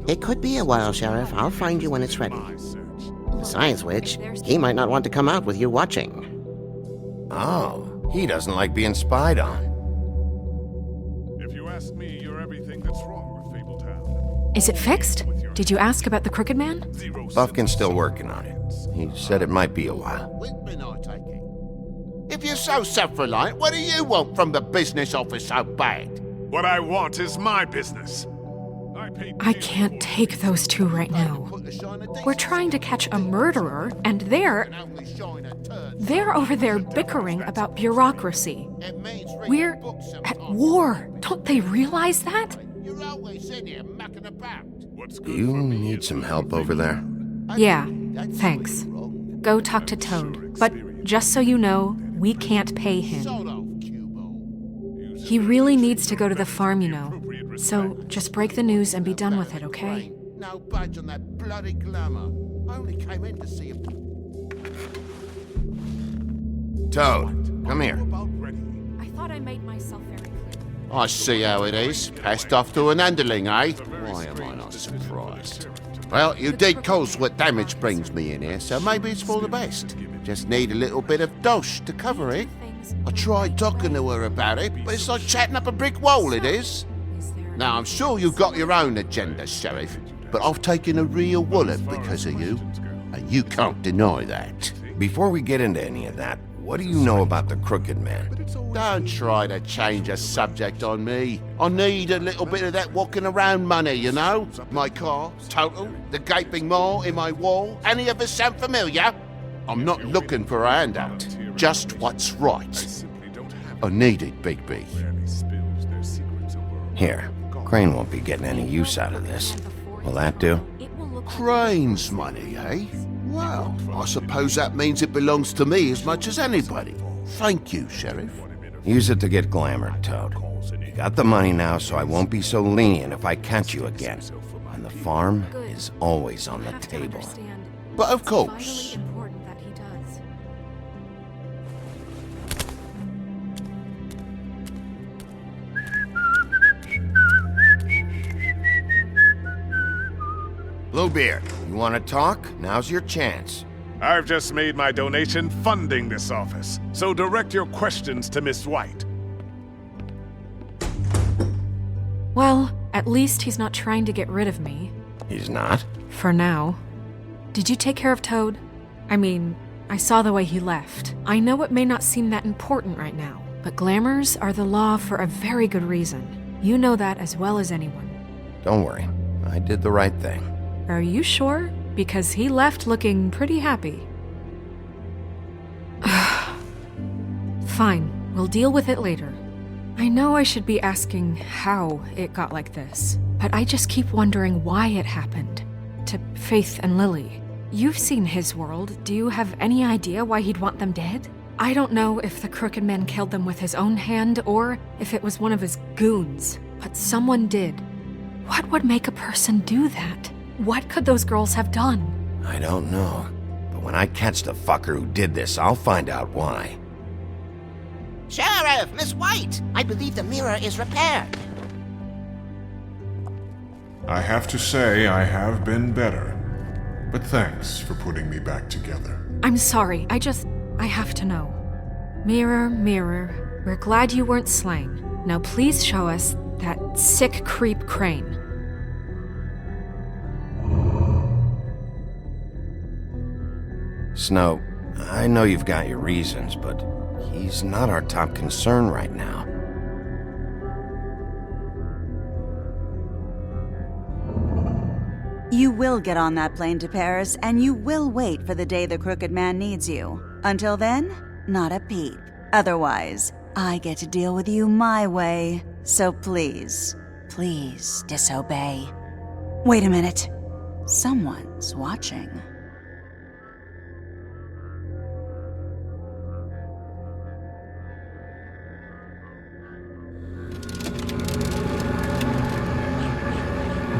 It could be a while, Sheriff. I'll find you when it's ready. Besides which, he might not want to come out with you watching. Oh, he doesn't like being spied on. If you ask me, you're everything that's wrong with Fabletown. Is it fixed? Did you ask about the Crooked Man? Buffkin's still working on it. He said it might be a while. If you're so self-reliant, what do you want from the business office so bad? What I want is my business. I can't take those two right now. We're trying to catch a murderer, and they're over there bickering about bureaucracy. We're at war. Don't they realize that? You need some help over there? Yeah, thanks. Go talk to Toad. But just so you know, we can't pay him. He really needs to go to the farm, you know. So just break the news and be done with it, okay? No budge on that bloody glamour. I only came in to see him. Toad, come here. I thought I made myself very clear. I see how it is. Passed off to an underling, eh? Why am I not surprised? Well, you did cause what damage brings me in here, so maybe it's for the best. Just need a little bit of dosh to cover it. I tried talking to her about it, but it's like chatting up a brick wall, it is. Now, I'm sure you've got your own agenda, Sheriff, but I've taken a real wallop because of you, and you can't deny that. Before we get into any of that, what do you know about the Crooked Man? Don't try to change a subject on me. I need a little bit of that walking around money, you know? My car, total, the gaping maw in my wall. Any of us sound familiar? I'm not looking for a handout, just what's right. I need it, Big B. Here, Crane won't be getting any use out of this. Will that do? Crane's money, eh? Well, I suppose that means it belongs to me as much as anybody. Thank you, Sheriff. Use it to get glamour, Toad. You got the money now, so I won't be so lenient if I catch you again. And the farm is always on the table. But of course. Bluebeard, you want to talk? Now's your chance. I've just made my donation funding this office, so direct your questions to Miss White. Well, at least he's not trying to get rid of me. He's not? For now. Did you take care of Toad? I mean, I saw the way he left. I know it may not seem that important right now, but glamours are the law for a very good reason. You know that as well as anyone. Don't worry. I did the right thing. Are you sure? Because he left looking pretty happy. Fine, we'll deal with it later. I know I should be asking how it got like this, but I just keep wondering why it happened. To Faith and Lily. You've seen his world. Do you have any idea why he'd want them dead? I don't know if the Crooked Man killed them with his own hand or if it was one of his goons, but someone did. What would make a person do that? What could those girls have done? I don't know. But when I catch the fucker who did this, I'll find out why. Sheriff, Miss White, I believe the mirror is repaired. I have to say I have been better. But thanks for putting me back together. I'm sorry, I have to know. Mirror, mirror, we're glad you weren't slain. Now please show us that sick creep Crane. Snow, I know you've got your reasons, but he's not our top concern right now. You will get on that plane to Paris, and you will wait for the day the Crooked Man needs you. Until then, not a peep. Otherwise, I get to deal with you my way. So please, please disobey. Wait a minute. Someone's watching.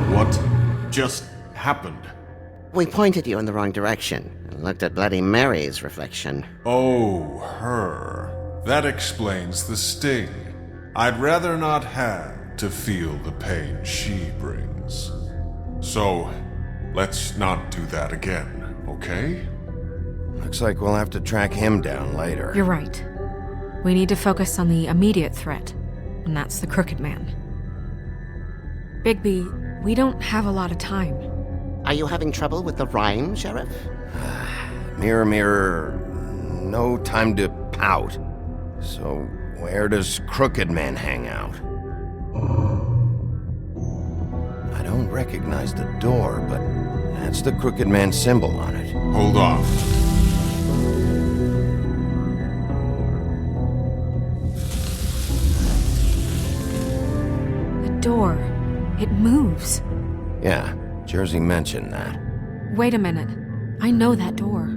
What just happened? We pointed you in the wrong direction and looked at Bloody Mary's reflection. Oh, her. That explains the sting. I'd rather not have to feel the pain she brings. So, let's not do that again, okay? Looks like we'll have to track him down later. You're right. We need to focus on the immediate threat, and that's the Crooked Man. Bigby, we don't have a lot of time. Are you having trouble with the rhyme, Sheriff? Mirror, mirror, no time to pout. So, where does Crooked Man hang out? I don't recognize the door, but that's the Crooked Man symbol on it. Hold on. The door. It moves. Yeah, Jersey mentioned that. Wait a minute. I know that door.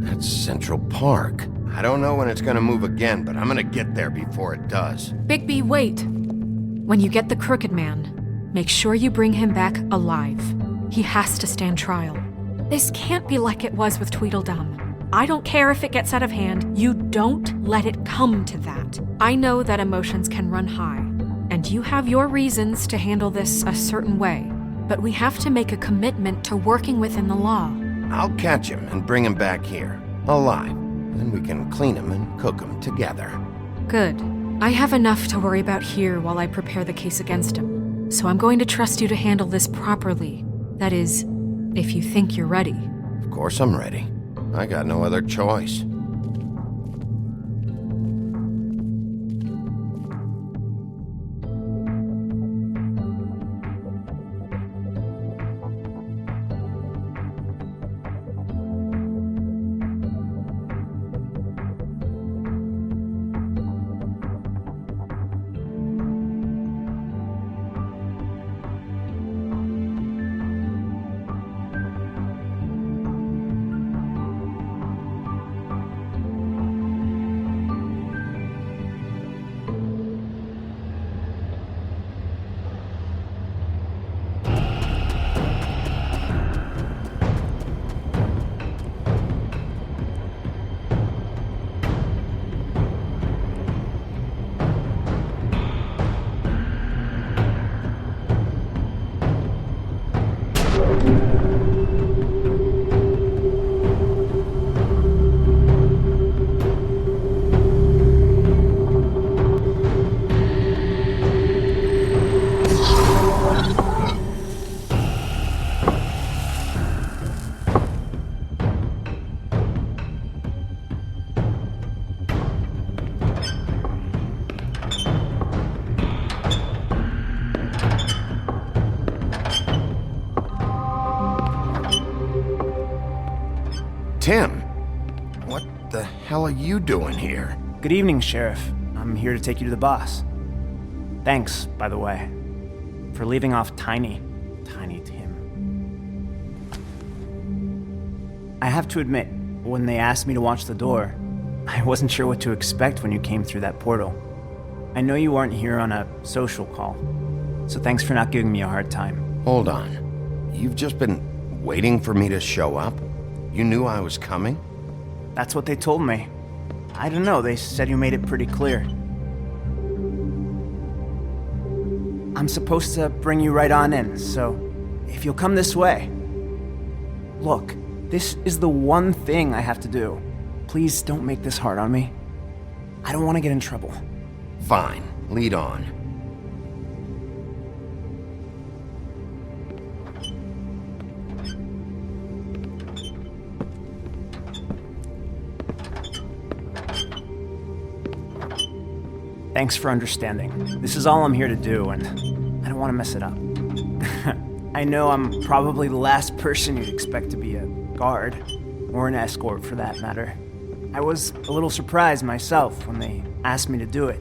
That's Central Park. I don't know when it's gonna move again, but I'm gonna get there before it does. Bigby, wait! When you get the Crooked Man, make sure you bring him back alive. He has to stand trial. This can't be like it was with Tweedledum. I don't care if it gets out of hand. You don't let it come to that. I know that emotions can run high, and you have your reasons to handle this a certain way, but we have to make a commitment to working within the law. I'll catch him and bring him back here, alive. Then we can clean him and cook him together. Good. I have enough to worry about here while I prepare the case against him, so I'm going to trust you to handle this properly. That is, if you think you're ready. Of course I'm ready. I got no other choice. Tim, what the hell are you doing here? Good evening, Sheriff. I'm here to take you to the boss. Thanks, by the way, for leaving off Tiny Tim. I have to admit, when they asked me to watch the door, I wasn't sure what to expect when you came through that portal. I know you weren't here on a social call, so thanks for not giving me a hard time. Hold on. You've just been waiting for me to show up? You knew I was coming? That's what they told me. I don't know, they said you made it pretty clear. I'm supposed to bring you right on in, so if you'll come this way. Look, this is the one thing I have to do. Please don't make this hard on me. I don't want to get in trouble. Fine, lead on. Thanks for understanding. This is all I'm here to do, and I don't want to mess it up. I know I'm probably the last person you'd expect to be a guard, or an escort for that matter. I was a little surprised myself when they asked me to do it.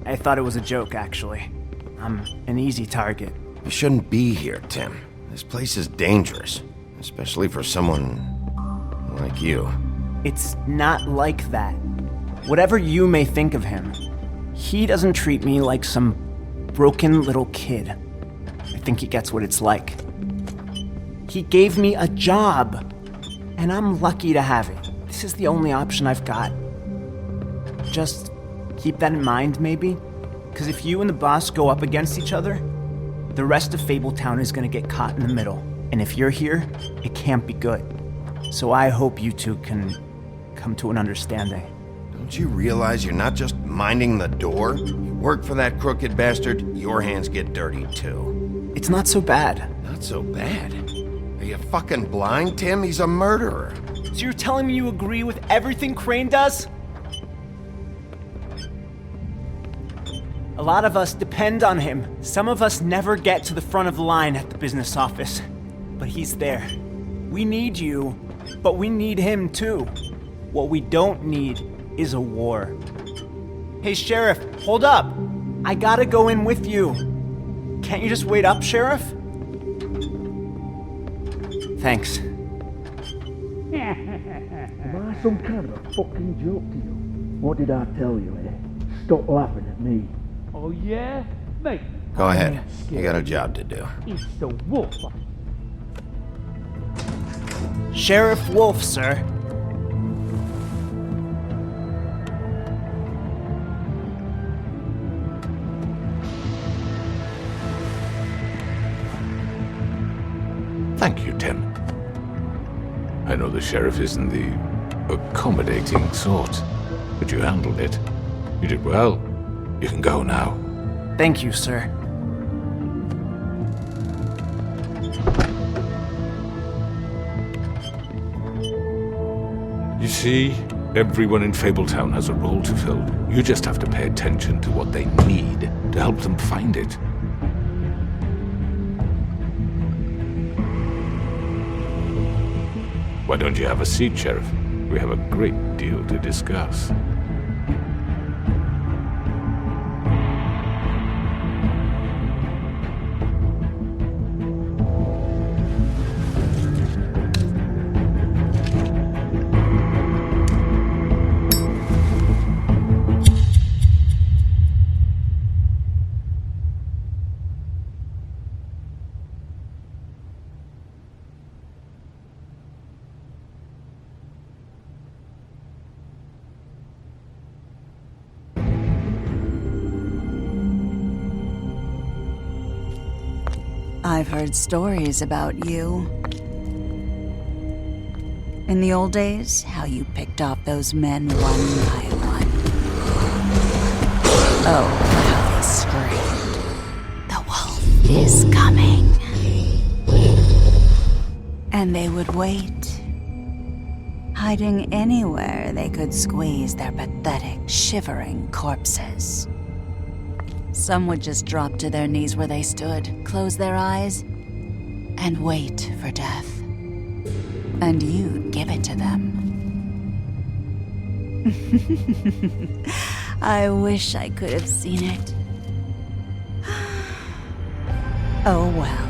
I thought it was a joke, actually. I'm an easy target. You shouldn't be here, Tim. This place is dangerous, especially for someone like you. It's not like that. Whatever you may think of him, he doesn't treat me like some broken little kid. I think he gets what it's like. He gave me a job, and I'm lucky to have it. This is the only option I've got. Just keep that in mind, maybe? Because if you and the boss go up against each other, the rest of Fabletown is gonna get caught in the middle. And if you're here, it can't be good. So I hope you two can come to an understanding. Don't you realize you're not just minding the door? You work for that crooked bastard, your hands get dirty too. It's not so bad. Not so bad? Are you fucking blind, Tim? He's a murderer. So you're telling me you agree with everything Crane does? A lot of us depend on him. Some of us never get to the front of the line at the business office. But he's there. We need you, but we need him too. What we don't need is a war. Hey, Sheriff, hold up. I gotta go in with you. Can't you just wait up, Sheriff? Thanks. Am I some kind of a fucking joke to you? What did I tell you, eh? Stop laughing at me. Oh, yeah? Mate. Go ahead. You got a job to do. It's the wolf. Sheriff Wolf, sir. Thank you, Tim. I know the sheriff isn't the accommodating sort, but you handled it. You did well. You can go now. Thank you, sir. You see, everyone in Fabletown has a role to fill. You just have to pay attention to what they need to help them find it. Why don't you have a seat, Sheriff? We have a great deal to discuss. I've heard stories about you. In the old days, how you picked off those men one by one. Oh, how they screamed. The wolf is coming. And they would wait, hiding anywhere they could squeeze their pathetic, shivering corpses. Some would just drop to their knees where they stood, close their eyes, and wait for death. And you'd give it to them. I wish I could have seen it. Oh well.